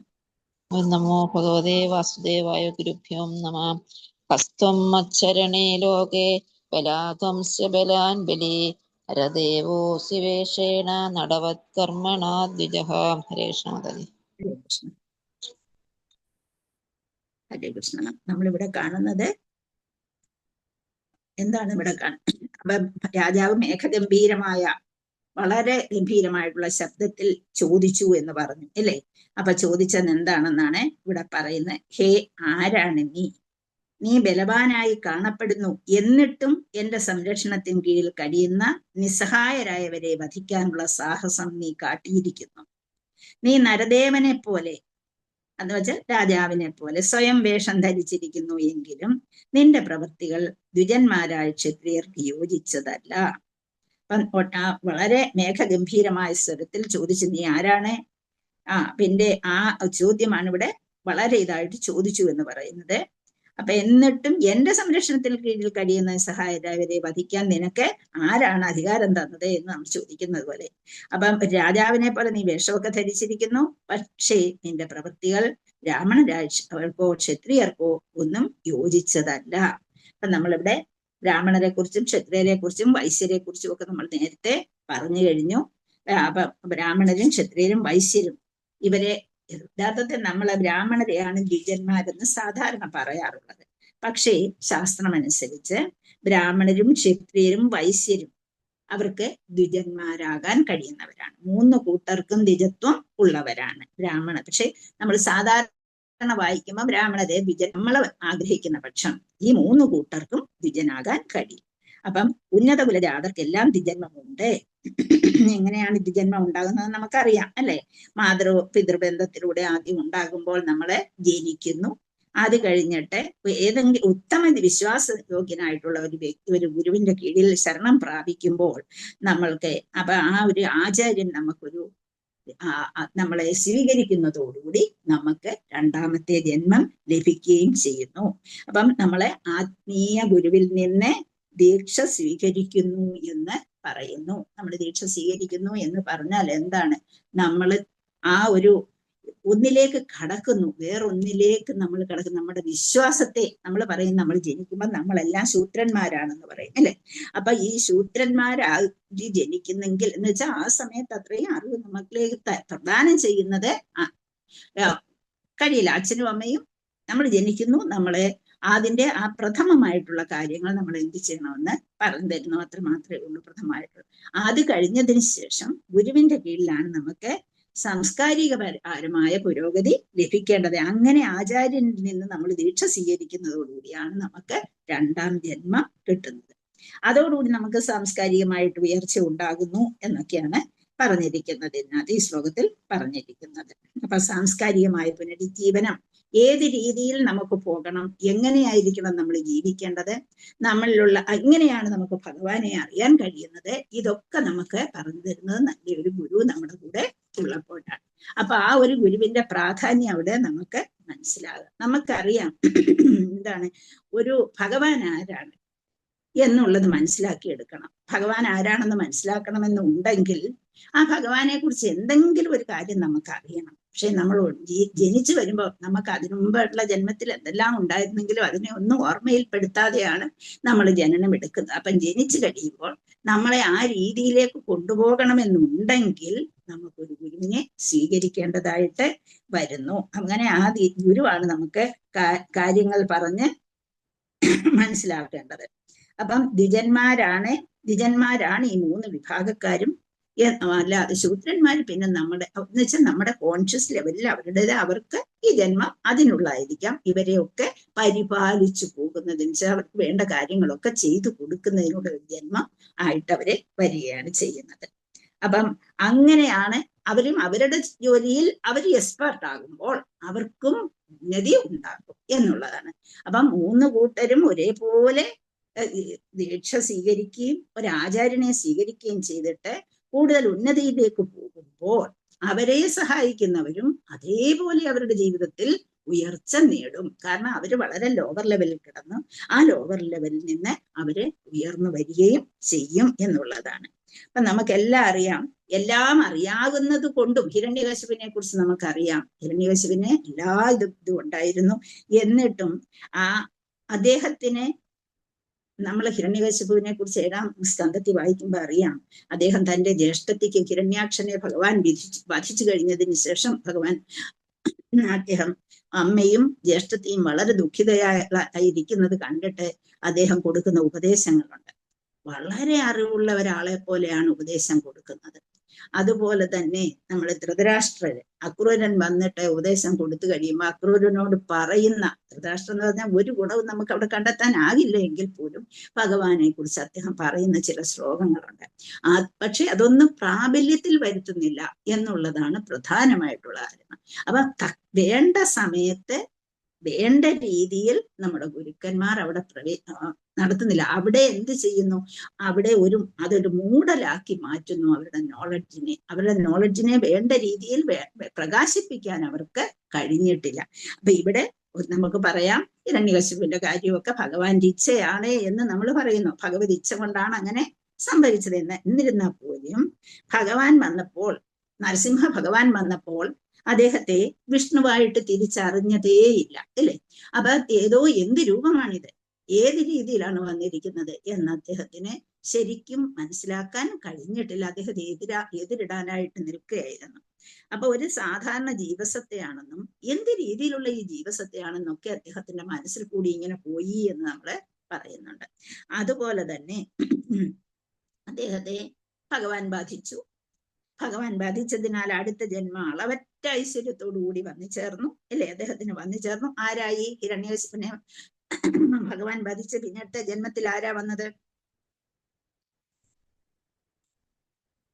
നമോ ഭഗവതേ വാസുദേവായ ഗുരുഭ്യോ നമഃ. കസ്ത്വം മച്ചരണേ ലോകേ ബലാധ്വംസ്യ ബലാൻ ബലി നരദേവോസി വേഷേണ നടവത്കർമ്മണാ ദ്വിജഃ. ഹരേ കൃഷ്ണമാതാജി. ഹരേ കൃഷ്ണ. ഹരേ കൃഷ്ണ. നമ്മളിവിടെ കാണുന്നത് എന്താണ്? ഇവിടെ അപ്പം രാജാവ് മേഘഗംഭീരമായ, വളരെ ഗംഭീരമായിട്ടുള്ള ശബ്ദത്തിൽ ചോദിച്ചു എന്ന് പറഞ്ഞു അല്ലേ? അപ്പൊ ചോദിച്ചത് എന്താണെന്നാണ് ഇവിടെ പറയുന്നത്. ഹേ, ആരാണ് നീ? നീ ബലവാനായി കാണപ്പെടുന്നു, എന്നിട്ടും എന്റെ സംരക്ഷണത്തിന് കീഴിൽ കഴിയുന്ന നിസ്സഹായരായവരെ വധിക്കാനുള്ള സാഹസം നീ കാട്ടിയിരിക്കുന്നു. നീ നരദേവനെ പോലെ, എന്ന് വെച്ചാൽ രാജാവിനെ പോലെ സ്വയം വേഷം ധരിച്ചിരിക്കുന്നു എങ്കിലും നിന്റെ പ്രവൃത്തികൾ ദ്വിജന്മാരായ ക്ഷത്രിയർക്ക് യോജിച്ചതല്ല. അപ്പം വളരെ മേഘഗംഭീരമായ സ്വരത്തിൽ ചോദിച്ചു, നീ ആരാണ്? പിന്നെ ആ ചോദ്യമാണ് ഇവിടെ വളരെ ഇതായിട്ട് ചോദിച്ചു എന്ന് പറയുന്നത്. അപ്പൊ എന്നിട്ടും എന്റെ സംരക്ഷണത്തിൽ കീഴിൽ കഴിയുന്ന സഹായരായവരെ വധിക്കാൻ നിനക്ക് ആരാണ് അധികാരം തന്നത് എന്ന് നമ്മൾ ചോദിക്കുന്നത് പോലെ. അപ്പം രാജാവിനെ പോലെ നീ വേഷമൊക്കെ ധരിച്ചിരിക്കുന്നു, പക്ഷേ നിന്റെ പ്രവൃത്തികൾ ബ്രാഹ്മണർക്കോ ക്ഷത്രിയർക്കോ ഒന്നും യോജിച്ചതല്ല. അപ്പൊ നമ്മളിവിടെ ബ്രാഹ്മണരെ കുറിച്ചും ക്ഷത്രിയരെ കുറിച്ചും വൈശ്യരെ കുറിച്ചും ഒക്കെ നമ്മൾ നേരത്തെ പറഞ്ഞു കഴിഞ്ഞു. അപ്പൊ ബ്രാഹ്മണരും ക്ഷത്രിയരും വൈശ്യരും ഇവരെ യഥാർത്ഥത്തിൽ നമ്മളെ ബ്രാഹ്മണരെയാണ് ദ്വിജന്മാരെന്ന് സാധാരണ പറയാറുള്ളത്. പക്ഷേ ശാസ്ത്രമനുസരിച്ച് ബ്രാഹ്മണരും ക്ഷത്രിയരും വൈശ്യരും അവർക്ക് ദ്വിജന്മാരാകാൻ കഴിയുന്നവരാണ്. 3 കൂട്ടർക്കും ദ്വിജത്വം ഉള്ളവരാണ് ബ്രാഹ്മണ. പക്ഷെ നമ്മൾ സാധാരണ വായിക്കുമ്പോൾ ബ്രാഹ്മണരെ ദ്വിജൻ നമ്മൾ ആഗ്രഹിക്കുന്ന പക്ഷം ഈ 3 കൂട്ടർക്കും ദ്വിജനാകാൻ കഴിയും. അപ്പം ഉന്നത കുലജാതർക്കെല്ലാം ദ്വിജന്മമുണ്ട്. എങ്ങനെയാണ് ദ്വിജന്മം ഉണ്ടാകുന്നത് നമുക്കറിയാം അല്ലെ? പിതൃബന്ധത്തിലൂടെ ആദ്യം ഉണ്ടാകുമ്പോൾ നമ്മളെ ജനിക്കുന്നു. അത് കഴിഞ്ഞിട്ട് ഏതെങ്കിലും ഉത്തമ വിശ്വാസയോഗ്യനായിട്ടുള്ള ഒരു വ്യക്തി ഒരു ഗുരുവിന്റെ കീഴിൽ ശരണം പ്രാപിക്കുമ്പോൾ നമ്മൾക്ക് അപ്പൊ ആ ഒരു ആചാര്യൻ നമുക്കൊരു നമ്മളെ സ്വീകരിക്കുന്നതോടുകൂടി നമുക്ക് 2ാമത്തെ ജന്മം ലഭിക്കുകയും ചെയ്യുന്നു. അപ്പം നമ്മളെ ആത്മീയ ഗുരുവിൽ നിന്ന് ദീക്ഷ സ്വീകരിക്കുന്നു എന്ന് പറയുന്നു. നമ്മൾ ദീക്ഷ സ്വീകരിക്കുന്നു എന്ന് പറഞ്ഞാൽ എന്താണ്? നമ്മൾ ആ ഒരു ഒന്നിലേക്ക് കടക്കുന്നു, വേറൊന്നിലേക്ക് നമ്മൾ കടക്കുന്നു. നമ്മുടെ വിശ്വാസത്തെ നമ്മൾ പറയും, നമ്മൾ ജനിക്കുമ്പോൾ നമ്മളെല്ലാം ശൂദ്രന്മാരാണെന്ന് പറയും അല്ലെ? അപ്പൊ ഈ ശൂദ്രന്മാരായി ജനിക്കുന്നെങ്കിൽ എന്ന് വെച്ചാൽ ആ സമയത്ത് അത്രയും അറിവ് നമ്മളിലേക്ക് പ്രദാനം ചെയ്യുന്നത് കഴിയില്ല. അച്ഛനും അമ്മയും നമ്മൾ ജനിക്കുന്നു, നമ്മളെ അതിന്റെ ആ പ്രഥമമായിട്ടുള്ള കാര്യങ്ങൾ നമ്മൾ എന്ത് ചെയ്യണമെന്ന് പറഞ്ഞു തരുന്നു. അത്ര മാത്രമേ ഉള്ളൂ പ്രഥമമായിട്ടുള്ളത്. അത് കഴിഞ്ഞതിന് ശേഷം ഗുരുവിന്റെ കീഴിലാണ് നമുക്ക് സാംസ്കാരികപരമായ പുരോഗതി ലഭിക്കേണ്ടത്. അങ്ങനെ ആചാര്യനിൽ നിന്ന് നമ്മൾ ദീക്ഷ സ്വീകരിക്കുന്നതോടുകൂടിയാണ് നമുക്ക് 2ാം ജന്മം കിട്ടുന്നത്. അതോടുകൂടി നമുക്ക് സാംസ്കാരികമായിട്ട് ഉയർച്ച ഉണ്ടാകുന്നു എന്നൊക്കെയാണ് പറഞ്ഞിരിക്കുന്നത്, ഇതിനകത്ത് ഈ ശ്ലോകത്തിൽ പറഞ്ഞിരിക്കുന്നത്. അപ്പൊ സാംസ്കാരികമായ പുനരുജ്ജീവനം ഏത് രീതിയിൽ നമുക്ക് പോകണം, എങ്ങനെയായിരിക്കണം നമ്മൾ ജീവിക്കേണ്ടത്, നമ്മളിലുള്ള എങ്ങനെയാണ് നമുക്ക് ഭഗവാനെ അറിയാൻ കഴിയുന്നത്, ഇതൊക്കെ നമുക്ക് പറഞ്ഞു തരുന്നത് നല്ലൊരു ഗുരു നമ്മുടെ കൂടെ ഉള്ളപ്പോഴാണ്. അപ്പൊ ആ ഒരു ഗുരുവിന്റെ പ്രാധാന്യം അവിടെ നമുക്ക് മനസ്സിലാകും. നമുക്കറിയാം എന്താണ് ഒരു ഭഗവാൻ ആരാണ് എന്നുള്ളത് മനസ്സിലാക്കിയെടുക്കണം. ഭഗവാൻ ആരാണെന്ന് മനസ്സിലാക്കണമെന്നുണ്ടെങ്കിൽ ആ ഭഗവാനെ കുറിച്ച് എന്തെങ്കിലും ഒരു കാര്യം നമുക്ക് അറിയണം. പക്ഷെ നമ്മൾ ജനിച്ചു വരുമ്പോൾ നമുക്ക് അതിനു മുമ്പുള്ള ജന്മത്തിൽ എന്തെല്ലാം ഉണ്ടായിരുന്നെങ്കിലും അതിനെ ഒന്നും ഓർമ്മയിൽപ്പെടുത്താതെയാണ് നമ്മൾ ജനനം എടുക്കുന്നത്. അപ്പം ജനിച്ചു കഴിയുമ്പോൾ നമ്മളെ ആ രീതിയിലേക്ക് കൊണ്ടുപോകണമെന്നുണ്ടെങ്കിൽ നമുക്കൊരു ഗുരുവിനെ സ്വീകരിക്കേണ്ടതായിട്ട് വരുന്നു. അങ്ങനെ ആ ഗുരുവാണ് നമുക്ക് കാര്യങ്ങൾ പറഞ്ഞ് മനസ്സിലാക്കേണ്ടത്. അപ്പം ദ്വിജന്മാരാണ് ഈ 3 വിഭാഗക്കാരും. അല്ലാതെ ശൂദ്രന്മാർ പിന്നെ നമ്മുടെ എന്ന് വെച്ചാൽ നമ്മുടെ കോൺഷ്യസ് ലെവലിൽ അവർക്ക് ഈ ജന്മം അതിനുള്ളതായിരിക്കാം. ഇവരെയൊക്കെ പരിപാലിച്ചു പോകുന്നതിന് വെച്ചാൽ അവർക്ക് വേണ്ട കാര്യങ്ങളൊക്കെ ചെയ്തു കൊടുക്കുന്നതിനുള്ള ഒരു ജന്മം ആയിട്ട് അവരെ വരികയാണ് ചെയ്യുന്നത്. അപ്പം അങ്ങനെയാണ് അവരും അവരുടെ ജോലിയിൽ അവർ എക്സ്പേർട്ട് ആകുമ്പോൾ അവർക്കും ഉന്നതി ഉണ്ടാകും എന്നുള്ളതാണ്. അപ്പം 3 കൂട്ടരും ഒരേപോലെ ദീക്ഷ സ്വീകരിക്കുകയും ഒരു ആചാര്യനെ സ്വീകരിക്കുകയും ചെയ്തിട്ട് കൂടുതൽ ഉന്നതിയിലേക്ക് പോകുമ്പോൾ അവരെ സഹായിക്കുന്നവരും അതേപോലെ അവരുടെ ജീവിതത്തിൽ ഉയർച്ച നേടും. കാരണം അവര് വളരെ ലോവർ ലെവലിൽ കിടന്നു ആ ലോവർ ലെവലിൽ നിന്ന് അവര് ഉയർന്നു വരികയും ചെയ്യും എന്നുള്ളതാണ്. അപ്പൊ നമുക്കെല്ലാം അറിയാം. എല്ലാം അറിയാവുന്നത് കൊണ്ടും ഹിരണ്യകശിപിനെ കുറിച്ച് നമുക്കറിയാം. ഹിരണ്യകശിപിന് എല്ലാ ഇതും ഉണ്ടായിരുന്നു. എന്നിട്ടും അദ്ദേഹത്തിന് നമ്മൾ ഹിരണ്യകശിപുവിനെ കുറിച്ച് 7ാം സ്കന്ധത്തിൽ വായിക്കുമ്പോൾ അറിയാം. അദ്ദേഹം തന്റെ ജ്യേഷ്ഠത്തിക്ക് ഹിരണ്യാക്ഷനെ ഭഗവാൻ വധിച്ചു കഴിഞ്ഞതിന് ശേഷം അദ്ദേഹം അമ്മയും ജ്യേഷ്ഠത്തെയും വളരെ ദുഃഖിതയായിരിക്കുന്നത് കണ്ടിട്ട് അദ്ദേഹം കൊടുക്കുന്ന ഉപദേശങ്ങളുണ്ട്. വളരെ അറിവുള്ള ഒരാളെ പോലെയാണ് ഉപദേശം കൊടുക്കുന്നത്. അതുപോലെ തന്നെ നമ്മൾ ധൃതരാഷ്ട്രര് അക്രൂരൻ വന്നിട്ട് ഉപദേശം കൊടുത്തു കഴിയുമ്പോൾ അക്രൂരനോട് പറയുന്ന, ധൃതരാഷ്ട്രം എന്ന് പറഞ്ഞാൽ ഒരു ഗുണവും നമുക്ക് അവിടെ കണ്ടെത്താനാകില്ല എങ്കിൽ പോലും ഭഗവാനെ കുറിച്ച് അദ്ദേഹം പറയുന്ന ചില ശ്ലോകങ്ങളുണ്ട്. പക്ഷെ അതൊന്നും പ്രാബല്യത്തിൽ വരുത്തുന്നില്ല എന്നുള്ളതാണ് പ്രധാനമായിട്ടുള്ള കാര്യം. അപ്പൊ വേണ്ട സമയത്ത് വേണ്ട രീതിയിൽ നമ്മുടെ ഗുരുക്കന്മാർ അവിടെ നടത്തുന്നില്ല. അവിടെ എന്ത് ചെയ്യുന്നു? അവിടെ അതൊരു മൂടലാക്കി മാറ്റുന്നു. അവരുടെ നോളജിനെ വേണ്ട രീതിയിൽ പ്രകാശിപ്പിക്കാൻ അവർക്ക് കഴിഞ്ഞിട്ടില്ല. അപ്പൊ ഇവിടെ നമുക്ക് പറയാം ഹിരണ്യകശിപുവിന്റെ കാര്യമൊക്കെ ഭഗവാന്റെ ഇച്ഛയാണ് എന്ന് നമ്മൾ പറയുന്നു. ഭഗവത് ഇച്ഛ കൊണ്ടാണ് അങ്ങനെ സംഭവിച്ചത് എന്ന്. എന്നിരുന്നാൽ പോലും നരസിംഹ ഭഗവാൻ വന്നപ്പോൾ അദ്ദേഹത്തെ വിഷ്ണുവായിട്ട് തിരിച്ചറിഞ്ഞതേയില്ല അല്ലേ? അപ്പൊ എന്ത് രൂപമാണിത്, ഏത് രീതിയിലാണ് വന്നിരിക്കുന്നത് എന്ന് അദ്ദേഹത്തിന് ശരിക്കും മനസ്സിലാക്കാൻ കഴിഞ്ഞിട്ടില്ല. അദ്ദേഹത്തെ എതിരിടാനായിട്ട് നിൽക്കുകയായിരുന്നു. അപ്പൊ ഒരു സാധാരണ ജീവസത്തെയാണെന്നും എന്ത് രീതിയിലുള്ള ഈ ജീവസത്തെയാണെന്നൊക്കെ അദ്ദേഹത്തിന്റെ മനസ്സിൽ കൂടി ഇങ്ങനെ പോയി എന്ന് നമ്മൾ പറയുന്നുണ്ട്. അതുപോലെ തന്നെ അദ്ദേഹത്തെ ഭഗവാൻ ബാധിച്ചു. ഭഗവാൻ ബാധിച്ചതിനാൽ അടുത്ത ജന്മം അളവറ്റ ഐശ്വര്യത്തോടു കൂടി വന്നു ചേർന്നു അല്ലെ, അദ്ദേഹത്തിന് വന്നു ചേർന്നു. ആരായി? ഹിരണ്യകശിപുനെ ഭഗവാൻ ബാധിച്ച പിന്നത്തെ ജന്മത്തിൽ ആരാ വന്നത്?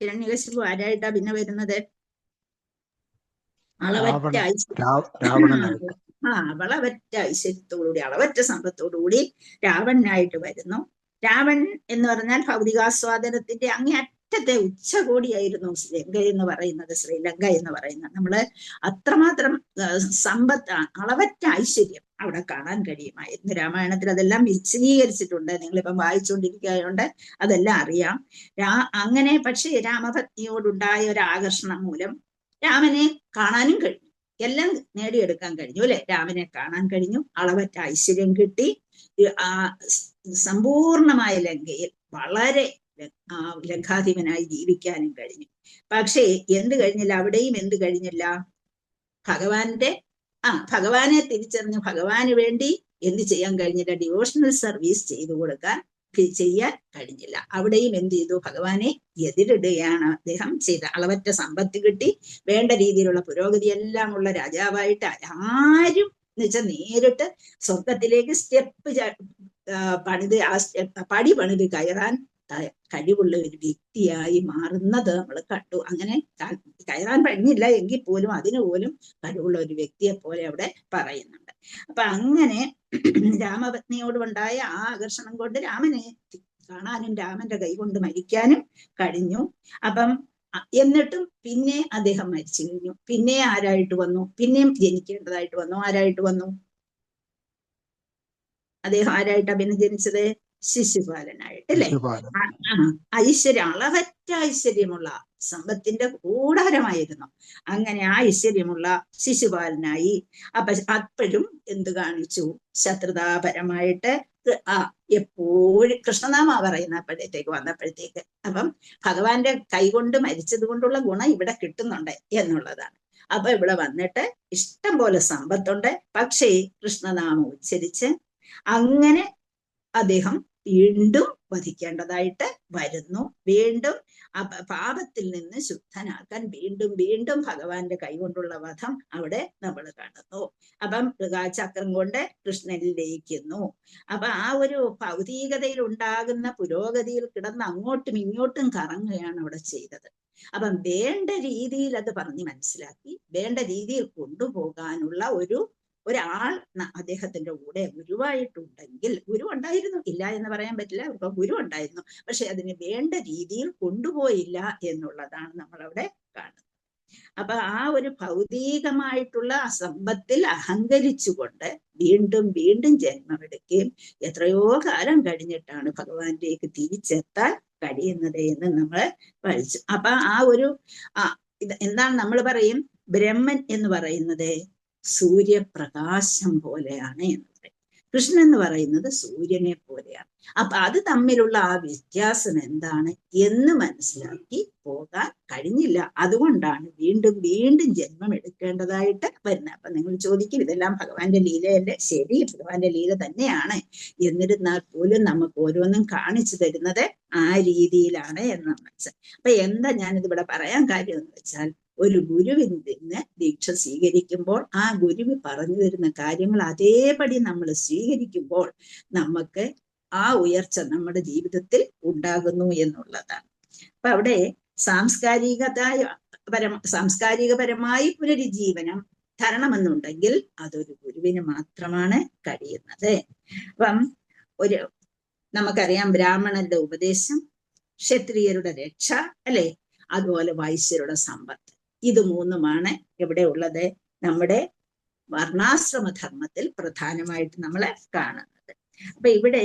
ഹിരണ്യകശിപു ആരായിട്ടാ പിന്നെ വരുന്നത്? അളവറ്റ രാവണനായിട്ട്. വളവറ്റ ഐശ്വര്യത്തോടുകൂടി അളവറ്റ സമ്പത്തോടുകൂടി രാവണനായിട്ട് വരുന്നു. രാവൺ എന്ന് പറഞ്ഞാൽ ഭൗതികാസ്വാദനത്തിന്റെ അങ്ങേയറ്റത്തെ ഉച്ചകോടിയായിരുന്നു ലങ്ക എന്ന് പറയുന്നത്, ശ്രീലങ്ക എന്ന് പറയുന്നത്. നമ്മള് അത്രമാത്രം സമ്പത്ത്, അളവറ്റ ഐശ്വര്യം അവിടെ കാണാൻ കഴിയുമായിരുന്നു. രാമായണത്തിൽ അതെല്ലാം വിശദീകരിച്ചിട്ടുണ്ട്. നിങ്ങളിപ്പം വായിച്ചുകൊണ്ടിരിക്കുകയായോണ്ട് അതെല്ലാം അറിയാം. അങ്ങനെ പക്ഷേ രാമപത്നിയോടുണ്ടായ ഒരു ആകർഷണം മൂലം രാമനെ കാണാനും കഴിഞ്ഞു, എല്ലാം നേടിയെടുക്കാൻ കഴിഞ്ഞു അല്ലെ. രാമനെ കാണാൻ കഴിഞ്ഞു, അളവറ്റ ഐശ്വര്യം കിട്ടി, ആ സമ്പൂർണമായ ലങ്കയിൽ വളരെ ലങ്കാധിപനായി ജീവിക്കാനും കഴിഞ്ഞു. പക്ഷേ എന്ത് കഴിഞ്ഞില്ല? അവിടെയും എന്ത് കഴിഞ്ഞില്ല? ഭഗവാനെ തിരിച്ചറിഞ്ഞ് ഭഗവാന് വേണ്ടി എന്ത് ചെയ്യാൻ കഴിഞ്ഞില്ല? ഡിവോഷണൽ സർവീസ് ചെയ്യാൻ കഴിഞ്ഞില്ല. അവിടെയും എന്ത് ചെയ്തു? ഭഗവാനെ എതിരിടുകയാണ് അദ്ദേഹം ചെയ്ത. അളവറ്റ സമ്പത്ത് കിട്ടി, വേണ്ട രീതിയിലുള്ള പുരോഗതി എല്ലാം ഉള്ള രാജാവായിട്ട് ആരും എന്ന് വെച്ചാൽ നേരിട്ട് സ്വർഗത്തിലേക്ക് പടി പണിത് കയറാൻ കഴിവുള്ള ഒരു വ്യക്തിയായി മാറുന്നത് നമ്മൾ കണ്ടു. അങ്ങനെ കയറാൻ കഴിഞ്ഞില്ല എങ്കിൽ പോലും അതിനു പോലും കഴിവുള്ള ഒരു വ്യക്തിയെ പോലെ അവിടെ പറയുന്നുണ്ട്. അപ്പൊ അങ്ങനെ രാമപത്നിയോടുണ്ടായ ആ ആകർഷണം കൊണ്ട് രാമനെ കാണാനും രാമന്റെ കൈ കൊണ്ട് മരിക്കാനും കഴിഞ്ഞു. അപ്പം എന്നിട്ടും പിന്നെ അദ്ദേഹം മരിച്ചു കഴിഞ്ഞു. പിന്നെ ആരായിട്ട് വന്നു? പിന്നെയും ജനിക്കേണ്ടതായിട്ട് വന്നു. ആരായിട്ട് വന്നു? അദ്ദേഹം ആരായിട്ടാ പിന്നെ ജനിച്ചത്? ശിശുപാലനായിട്ട് അല്ലെ. അളവറ്റ ഐശ്വര്യമുള്ള സമ്പത്തിന്റെ കൂടാരമായിരുന്നു. അങ്ങനെ ആ ഐശ്വര്യമുള്ള ശിശുപാലനായി. അപ്പോഴും എന്ത് കാണിച്ചു? ശത്രുതാപരമായിട്ട് എപ്പോഴും കൃഷ്ണനാമ പറയുന്നപ്പോഴത്തേക്ക് വന്നപ്പോഴത്തേക്ക് അപ്പം ഭഗവാന്റെ കൈകൊണ്ട് മരിച്ചത് കൊണ്ടുള്ള ഗുണം ഇവിടെ കിട്ടുന്നുണ്ട് എന്നുള്ളതാണ്. അപ്പൊ ഇവിടെ വന്നിട്ട് ഇഷ്ടം പോലെ സമ്പത്തുണ്ട്. പക്ഷേ കൃഷ്ണനാമം ഉച്ചരിച്ച് അങ്ങനെ അദ്ദേഹം വീണ്ടും വധിക്കേണ്ടതായിട്ട് വരുന്നു. വീണ്ടും പാപത്തിൽ നിന്ന് ശുദ്ധനാക്കാൻ വീണ്ടും വീണ്ടും ഭഗവാന്റെ കൈകൊണ്ടുള്ള വധം അവിടെ നമ്മൾ കാണുന്നു. അപ്പം ചക്രം കൊണ്ട് കൃഷ്ണനിൽ ലയിക്കുന്നു. അപ്പൊ ആ ഒരു ഭൗതികതയിൽ ഉണ്ടാകുന്ന പുരോഗതിയിൽ കിടന്ന് അങ്ങോട്ടും ഇങ്ങോട്ടും കറങ്ങുകയാണ് അവിടെ ചെയ്തത്. അപ്പം വേണ്ട രീതിയിൽ അത് പറഞ്ഞ് മനസ്സിലാക്കി വേണ്ട രീതിയിൽ കൊണ്ടുപോകാനുള്ള ഒരാൾ അദ്ദേഹത്തിന്റെ കൂടെ ഗുരുവായിട്ടുണ്ടെങ്കിൽ, ഗുരു ഉണ്ടായിരുന്നു, ഇല്ല എന്ന് പറയാൻ പറ്റില്ല, ഇപ്പൊ ഗുരു ഉണ്ടായിരുന്നു, പക്ഷെ അതിന് വേണ്ട രീതിയിൽ കൊണ്ടുപോയില്ല എന്നുള്ളതാണ് നമ്മളവിടെ കാണുന്നത്. അപ്പൊ ആ ഒരു ഭൗതികമായിട്ടുള്ള സമ്പത്തിൽ അഹങ്കരിച്ചുകൊണ്ട് വീണ്ടും വീണ്ടും ജന്മമെടുക്കുകയും എത്രയോ കാലം കഴിഞ്ഞിട്ടാണ് ഭഗവാനിലേക്ക് തിരിച്ചെത്താൻ കഴിയുന്നത് എന്ന് നമ്മൾ പഠിച്ചു. അപ്പൊ എന്താണ് നമ്മൾ പറയും? ബ്രഹ്മൻ എന്ന് പറയുന്നത് സൂര്യപ്രകാശം പോലെയാണ് എന്ന് പറയും. കൃഷ്ണൻ എന്ന് പറയുന്നത് സൂര്യനെ പോലെയാണ്. അപ്പൊ അത് തമ്മിലുള്ള ആ വ്യത്യാസം എന്താണ് എന്ന് മനസ്സിലാക്കി പോകാൻ കഴിഞ്ഞില്ല. അതുകൊണ്ടാണ് വീണ്ടും വീണ്ടും ജന്മം എടുക്കേണ്ടതായിട്ട് വരുന്നത്. അപ്പൊ നിങ്ങൾ ചോദിക്കും, ഇതെല്ലാം ഭഗവാന്റെ ലീലയല്ലേ? ശരി, ഭഗവാന്റെ ലീല തന്നെയാണ്. എന്നിരുന്നാൽ പോലും നമുക്ക് ഓരോന്നും കാണിച്ചു തരുന്നത് ആ രീതിയിലാണ് എന്ന് മനസ്സിലായി. അപ്പൊ എന്താ ഞാനിതിവിടെ പറയാൻ കാര്യം എന്ന് വെച്ചാൽ, ഒരു ഗുരുവിൽ നിന്ന് ദീക്ഷ സ്വീകരിക്കുമ്പോൾ ആ ഗുരുവ് പറഞ്ഞു തരുന്ന കാര്യങ്ങൾ അതേപടി നമ്മൾ സ്വീകരിക്കുമ്പോൾ നമുക്ക് ആ ഉയർച്ച നമ്മുടെ ജീവിതത്തിൽ ഉണ്ടാകുന്നു എന്നുള്ളതാണ്. അപ്പൊ അവിടെ സാംസ്കാരികപരമായി പുനരുജ്ജീവനം തരണമെന്നുണ്ടെങ്കിൽ അതൊരു ഗുരുവിന് മാത്രമാണ് കഴിയുന്നത്. അപ്പം നമുക്കറിയാം, ബ്രാഹ്മണന്റെ ഉപദേശം, ക്ഷത്രിയരുടെ രക്ഷ അല്ലെ, അതുപോലെ വൈശ്യരുടെ സമ്പത്ത്, ഇത് മൂന്നുമാണ് എവിടെ ഉള്ളത്? നമ്മുടെ വർണ്ണാശ്രമധർമ്മത്തിൽ പ്രധാനമായിട്ട് നമ്മളെ കാണുന്നത്. അപ്പൊ ഇവിടെ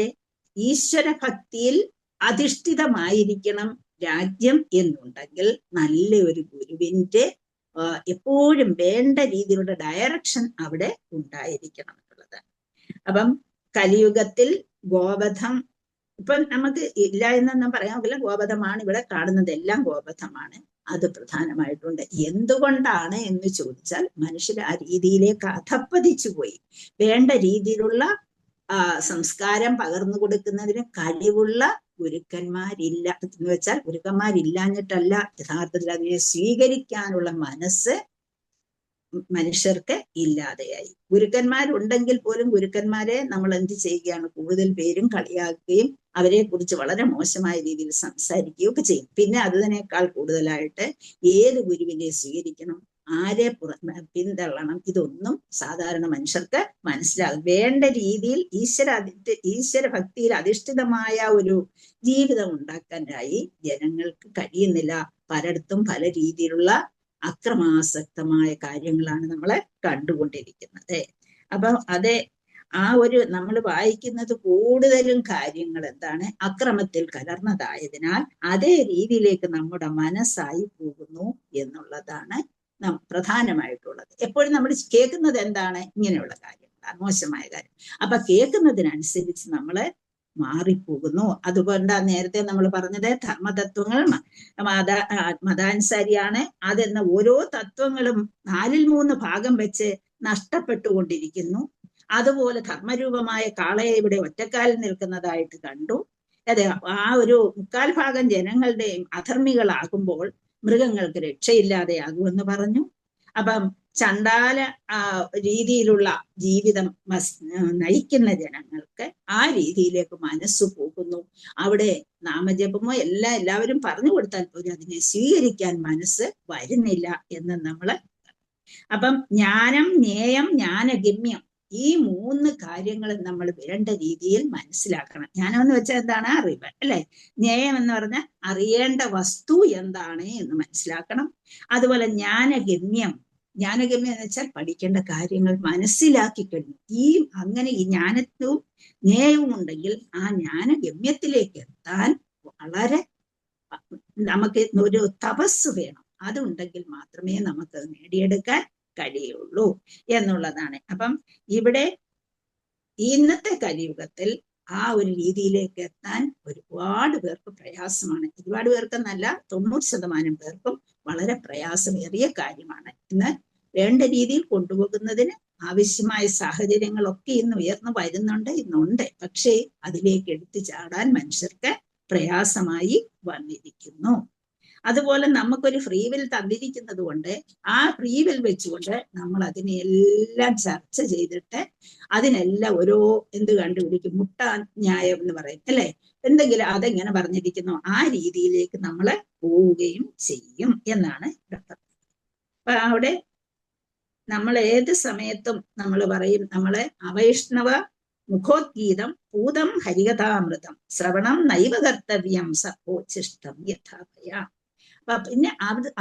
ഈശ്വര ഭക്തിയിൽ അധിഷ്ഠിതമായിരിക്കണം രാജ്യം എന്നുണ്ടെങ്കിൽ നല്ല ഒരു ഗുരുവിന്റെ എപ്പോഴും വേണ്ട രീതിയിലുള്ള ഡയറക്ഷൻ അവിടെ ഉണ്ടായിരിക്കണം എന്നുള്ളതാണ്. അപ്പം കലിയുഗത്തിൽ ഗോവധം ഇപ്പം നമുക്ക് ഇല്ല എന്നൊന്നും പറയാൻ, ഗോവധമാണ് ഇവിടെ കാണുന്നത്, എല്ലാം ഗോവധമാണ്. അത് പ്രധാനമായിട്ടുണ്ട്. എന്തുകൊണ്ടാണ് എന്ന് ചോദിച്ചാൽ, മനുഷ്യർ ആ രീതിയിലേക്ക് അധപ്പതിച്ചു പോയി. വേണ്ട രീതിയിലുള്ള സംസ്കാരം പകർന്നു കൊടുക്കുന്നതിന് കഴിവുള്ള ഗുരുക്കന്മാരില്ല എന്ന് വെച്ചാൽ ഗുരുക്കന്മാരില്ലാഞ്ഞിട്ടല്ല, യഥാർത്ഥത്തിൽ അതിനെ സ്വീകരിക്കാനുള്ള മനസ്സ് മനുഷ്യർക്ക് ഇല്ലാതെയായി. ഗുരുക്കന്മാരുണ്ടെങ്കിൽ പോലും ഗുരുക്കന്മാരെ നമ്മൾ എന്ത് ചെയ്യുകയാണ്, കൂടുതൽ പേരും കളിയാക്കുകയും അവരെ കുറിച്ച് വളരെ മോശമായ രീതിയിൽ സംസാരിക്കുകയും ഒക്കെ ചെയ്യും. പിന്നെ അതിനേക്കാൾ കൂടുതലായിട്ട് ഏത് ഗുരുവിനെ സ്വീകരിക്കണം, ആരെ പിന്തള്ളണം, ഇതൊന്നും സാധാരണ മനുഷ്യർക്ക് മനസ്സിലാകും. വേണ്ട രീതിയിൽ ഈശ്വര ഭക്തിയിൽ അധിഷ്ഠിതമായ ഒരു ജീവിതം ഉണ്ടാക്കാനായി ജനങ്ങൾക്ക് കഴിയുന്നില്ല. പലയിടത്തും പല രീതിയിലുള്ള അക്രമാസക്തമായ കാര്യങ്ങളാണ് നമ്മളെ കണ്ടുകൊണ്ടിരിക്കുന്നത്. അപ്പൊ നമ്മൾ വായിക്കുന്നത് കൂടുതലും കാര്യങ്ങൾ എന്താണ്, അക്രമത്തിൽ കലർന്നതായതിനാൽ അതേ രീതിയിലേക്ക് നമ്മുടെ മനസ്സായി പോകുന്നു എന്നുള്ളതാണ് പ്രധാനമായിട്ടുള്ളത്. എപ്പോഴും നമ്മൾ കേൾക്കുന്നത് എന്താണ്, ഇങ്ങനെയുള്ള കാര്യങ്ങളാണ്, മോശമായ കാര്യം. അപ്പൊ കേൾക്കുന്നതിനനുസരിച്ച് നമ്മള് മാറിപ്പോകുന്നു. അതുകൊണ്ടാണ് നേരത്തെ നമ്മൾ പറഞ്ഞത് ധർമ്മതത്വങ്ങൾ മതാനുസാരിയാണ്. അതെന്ന ഓരോ തത്വങ്ങളും 4/3 ഭാഗം വെച്ച് നഷ്ടപ്പെട്ടുകൊണ്ടിരിക്കുന്നു. അതുപോലെ ധർമ്മരൂപമായ കാളയെ ഇവിടെ ഒറ്റക്കാലിൽ നിൽക്കുന്നതായിട്ട് കണ്ടു. അതെ, ആ ഒരു 3/4 ഭാഗം ജനങ്ങളുടെയും അധർമ്മികളാകുമ്പോൾ മൃഗങ്ങൾക്ക് രക്ഷയില്ലാതെയാകുമെന്ന് പറഞ്ഞു. അപ്പം ചണ്ടാല രീതിയിലുള്ള ജീവിതം നയിക്കുന്ന ജനങ്ങൾക്ക് ആ രീതിയിലേക്ക് മനസ്സ് പോകുന്നു. അവിടെ നാമജപമോ എല്ലാവരും പറഞ്ഞു കൊടുത്താൽ പോലും അതിനെ സ്വീകരിക്കാൻ മനസ്സ് വരുന്നില്ല എന്ന് നമ്മള്. അപ്പം ജ്ഞാനം, ജ്ഞേയം, ജ്ഞാനഗമ്യം, ഈ 3 കാര്യങ്ങളും നമ്മൾ വേണ്ട രീതിയിൽ മനസ്സിലാക്കണം. ജ്ഞാനം എന്ന് വെച്ചാൽ എന്താണ്, അറിവ് അല്ലെ. ജ്ഞേയം എന്ന് പറഞ്ഞാൽ അറിയേണ്ട വസ്തു എന്താണ് എന്ന് മനസ്സിലാക്കണം. അതുപോലെ ജ്ഞാനഗമ്യം എന്ന് വെച്ചാൽ പഠിക്കേണ്ട കാര്യങ്ങൾ മനസ്സിലാക്കി കഴിഞ്ഞു. അങ്ങനെ ഈ ജ്ഞാനത്വവും ജ്ഞേയവും ഉണ്ടെങ്കിൽ ആ ജ്ഞാനഗമ്യത്തിലേക്ക് എത്താൻ വളരെ നമുക്ക് ഒരു തപസ് വേണം. അതുണ്ടെങ്കിൽ മാത്രമേ നമുക്ക് നേടിയെടുക്കാൻ കഴിയുള്ളൂ എന്നുള്ളതാണ്. അപ്പം ഇവിടെ ഇന്നത്തെ കലിയുഗത്തിൽ ആ ഒരു രീതിയിലേക്ക് എത്താൻ ഒരുപാട് പേർക്ക് പ്രയാസമാണ്. ഒരുപാട് പേർക്കെന്നല്ല, 90% പേർക്കും വളരെ പ്രയാസമേറിയ കാര്യമാണ്. ഇന്ന് വേണ്ട രീതിയിൽ കൊണ്ടുപോകുന്നതിന് ആവശ്യമായ സാഹചര്യങ്ങളൊക്കെ ഇന്ന് ഉയർന്നു വരുന്നുണ്ട്. പക്ഷേ അതിലേക്ക് എടുത്തു ചാടാൻ മനുഷ്യർക്ക് പ്രയാസമായി വന്നിരിക്കുന്നു. അതുപോലെ നമുക്കൊരു ഫ്രീ വിൽ തന്നിരിക്കുന്നത് കൊണ്ട് ആ ഫ്രീ വിൽ വെച്ചുകൊണ്ട് നമ്മൾ അതിനെല്ലാം ചർച്ച ചെയ്തിട്ട് അതിനെല്ലാം ഓരോ കണ്ടുപിടിക്കും, മുട്ടാ ന്യായം എന്ന് പറയും അല്ലെ, എന്തെങ്കിലും അതെങ്ങനെ പറഞ്ഞിരിക്കുന്നു ആ രീതിയിലേക്ക് നമ്മൾ പോവുകയും ചെയ്യും എന്നാണ് ഡോക്ടർ. അപ്പൊ അവിടെ നമ്മൾ ഏത് സമയത്തും നമ്മൾ പറയും, നമ്മളെ അവൈഷ്ണവ മുഖോദ്ഗീതം പൂതം ഹരികഥാമൃതം ശ്രവണം നൈവ കർത്തവ്യം സപ്പോച്ഛിഷ്ടം യഥാഭയ. പിന്നെ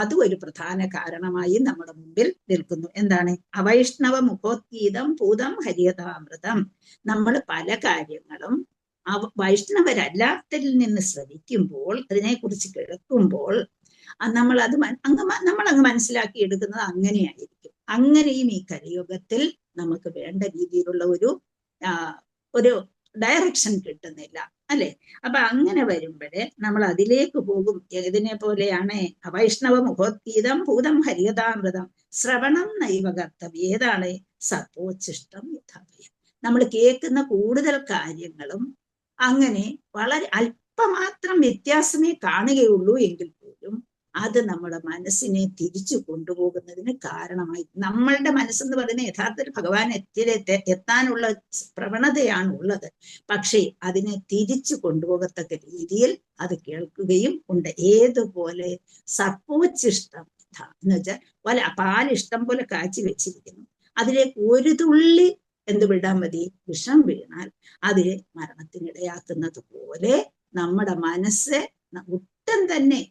അതും ഒരു പ്രധാന കാരണമായി നമ്മുടെ മുമ്പിൽ നിൽക്കുന്നു. എന്താണ് അവൈഷ്ണവ മുഖോദ്ഗീതം പൂതം ഹരികഥാമൃതം? നമ്മൾ പല കാര്യങ്ങളും വൈഷ്ണവരല്ലാത്തതിൽ നിന്ന് ശ്രവിക്കുമ്പോൾ, അതിനെക്കുറിച്ച് കേൾക്കുമ്പോൾ നമ്മളങ്ങ് മനസ്സിലാക്കി എടുക്കുന്നത് അങ്ങനെയായിരിക്കും. അങ്ങനെയും ഈ കലിയുഗത്തിൽ നമുക്ക് വേണ്ട രീതിയിലുള്ള ഒരു ഡയറക്ഷൻ കിട്ടുന്നില്ല അല്ലെ. അപ്പൊ അങ്ങനെ വരുമ്പോഴേ നമ്മൾ അതിലേക്ക് പോകും. ഇതിനെ പോലെയാണ് അവൈഷ്ണവ മുഖോദ്ഗീതം പൂതം ഹരികഥാമൃതം ശ്രവണം നൈവ കർത്തവ്യം. ഏതാണ് സത്തോച്ഛിഷ്ടം യഥാഭയം. നമ്മൾ കേൾക്കുന്ന കൂടുതൽ കാര്യങ്ങളും അങ്ങനെ വളരെ അല്പമാത്രം വ്യത്യാസമേ കാണുകയുള്ളൂ എങ്കിൽ പോലും അത് നമ്മുടെ മനസ്സിനെ തിരിച്ചു കൊണ്ടുപോകുന്നതിന് കാരണമായി. നമ്മളുടെ മനസ്സെന്ന് പറയുന്നത് യഥാർത്ഥത്തിൽ ഭഗവാൻ എത്താനുള്ള പ്രവണതയാണ് ഉള്ളത്. പക്ഷേ അതിനെ തിരിച്ചു കൊണ്ടുപോകത്തക്ക രീതിയിൽ അത് കേൾക്കുകയും ഉണ്ട്. ഏതുപോലെ സർപ്പോച്ഛിഷ്ടം എന്ന് വെച്ചാൽ പാലിഷ്ടം പോലെ കാച്ചി വെച്ചിരിക്കുന്നു, അതിലേക്ക് ഒരു തുള്ളി വിടാൻ മതി, വിഷം വീണാൽ അത് മരണത്തിനിടയാക്കുന്നത് പോലെ നമ്മുടെ മനസ്സ് ഒട്ടും തന്നെ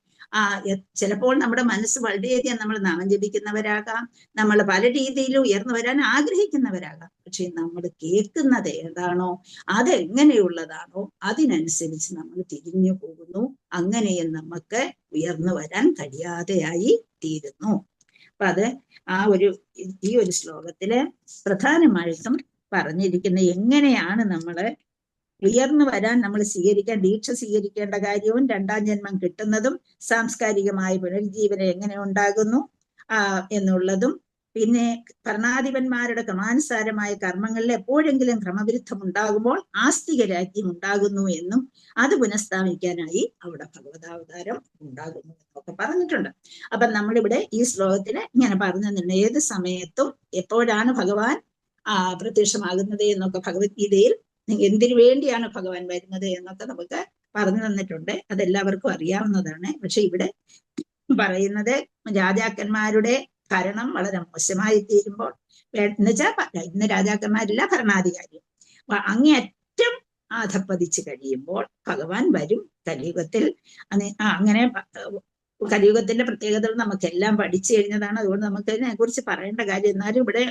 ചിലപ്പോൾ നമ്മുടെ മനസ്സ് വളരെയധികം നമ്മൾ നാമം ജപിക്കുന്നവരാകാം, നമ്മൾ പല രീതിയിലും ഉയർന്നു വരാൻ ആഗ്രഹിക്കുന്നവരാകാം. പക്ഷെ നമ്മൾ കേൾക്കുന്നത് ഏതാണോ, അതെങ്ങനെയുള്ളതാണോ അതിനനുസരിച്ച് നമ്മൾ തിരിഞ്ഞു പോകുന്നു. അങ്ങനെയും നമുക്ക് ഉയർന്നു വരാൻ കഴിയാതെയായി തീരുന്നു. അപ്പൊ അത് ഈ ഒരു ശ്ലോകത്തില് പ്രധാനമായിട്ടും പറഞ്ഞിരിക്കുന്ന എങ്ങനെയാണ് നമ്മള് ഉയർന്നു വരാൻ നമ്മൾ ദീക്ഷ സ്വീകരിക്കേണ്ട കാര്യവും 2ാം ജന്മം കിട്ടുന്നതും സാംസ്കാരികമായ പുനർജീവനം എങ്ങനെ ഉണ്ടാകുന്നു എന്നുള്ളതും പിന്നെ ഭരണാധിപന്മാരുടെ ക്രമാനുസാരമായ കർമ്മങ്ങളിൽ എപ്പോഴെങ്കിലും ക്രമവിരുദ്ധം ഉണ്ടാകുമ്പോൾ ആസ്തിക രാജ്യം ഉണ്ടാകുന്നു എന്നും അത് പുനഃസ്ഥാപിക്കാനായി അവിടെ ഭഗവതാവതാരം ഉണ്ടാകുന്നു എന്നൊക്കെ പറഞ്ഞിട്ടുണ്ട്. അപ്പൊ നമ്മളിവിടെ ഈ ശ്ലോകത്തിന് ഇങ്ങനെ പറഞ്ഞു തന്നിട്ടുണ്ട്, ഏത് സമയത്തും എപ്പോഴാണ് ഭഗവാൻ പ്രത്യക്ഷമാകുന്നത് എന്നൊക്കെ ഭഗവത്ഗീതയിൽ എന്തിനു വേണ്ടിയാണ് ഭഗവാൻ വരുന്നത് എന്നൊക്കെ നമുക്ക് പറഞ്ഞു തന്നിട്ടുണ്ട്. അതെല്ലാവർക്കും അറിയാവുന്നതാണ്. പക്ഷെ ഇവിടെ പറയുന്നത് രാജാക്കന്മാരുടെ ഭരണം വളരെ മോശമായി തീരുമ്പോൾ, എന്നുവെച്ചാൽ ഇന്ന് രാജാക്കന്മാരില്ല, ഭരണാധികാരി അങ്ങേയറ്റം ആധപ്പതിച്ച് കഴിയുമ്പോൾ ഭഗവാൻ വരും കലിയുഗത്തിൽ. അങ്ങനെ കലിയുഗത്തിന്റെ പ്രത്യേകതകൾ നമുക്കെല്ലാം പഠിച്ചു കഴിഞ്ഞതാണ്. അതുകൊണ്ട് നമുക്ക് അതിനെ കുറിച്ച് പറയേണ്ട കാര്യം, എന്നാലും ഇവിടെ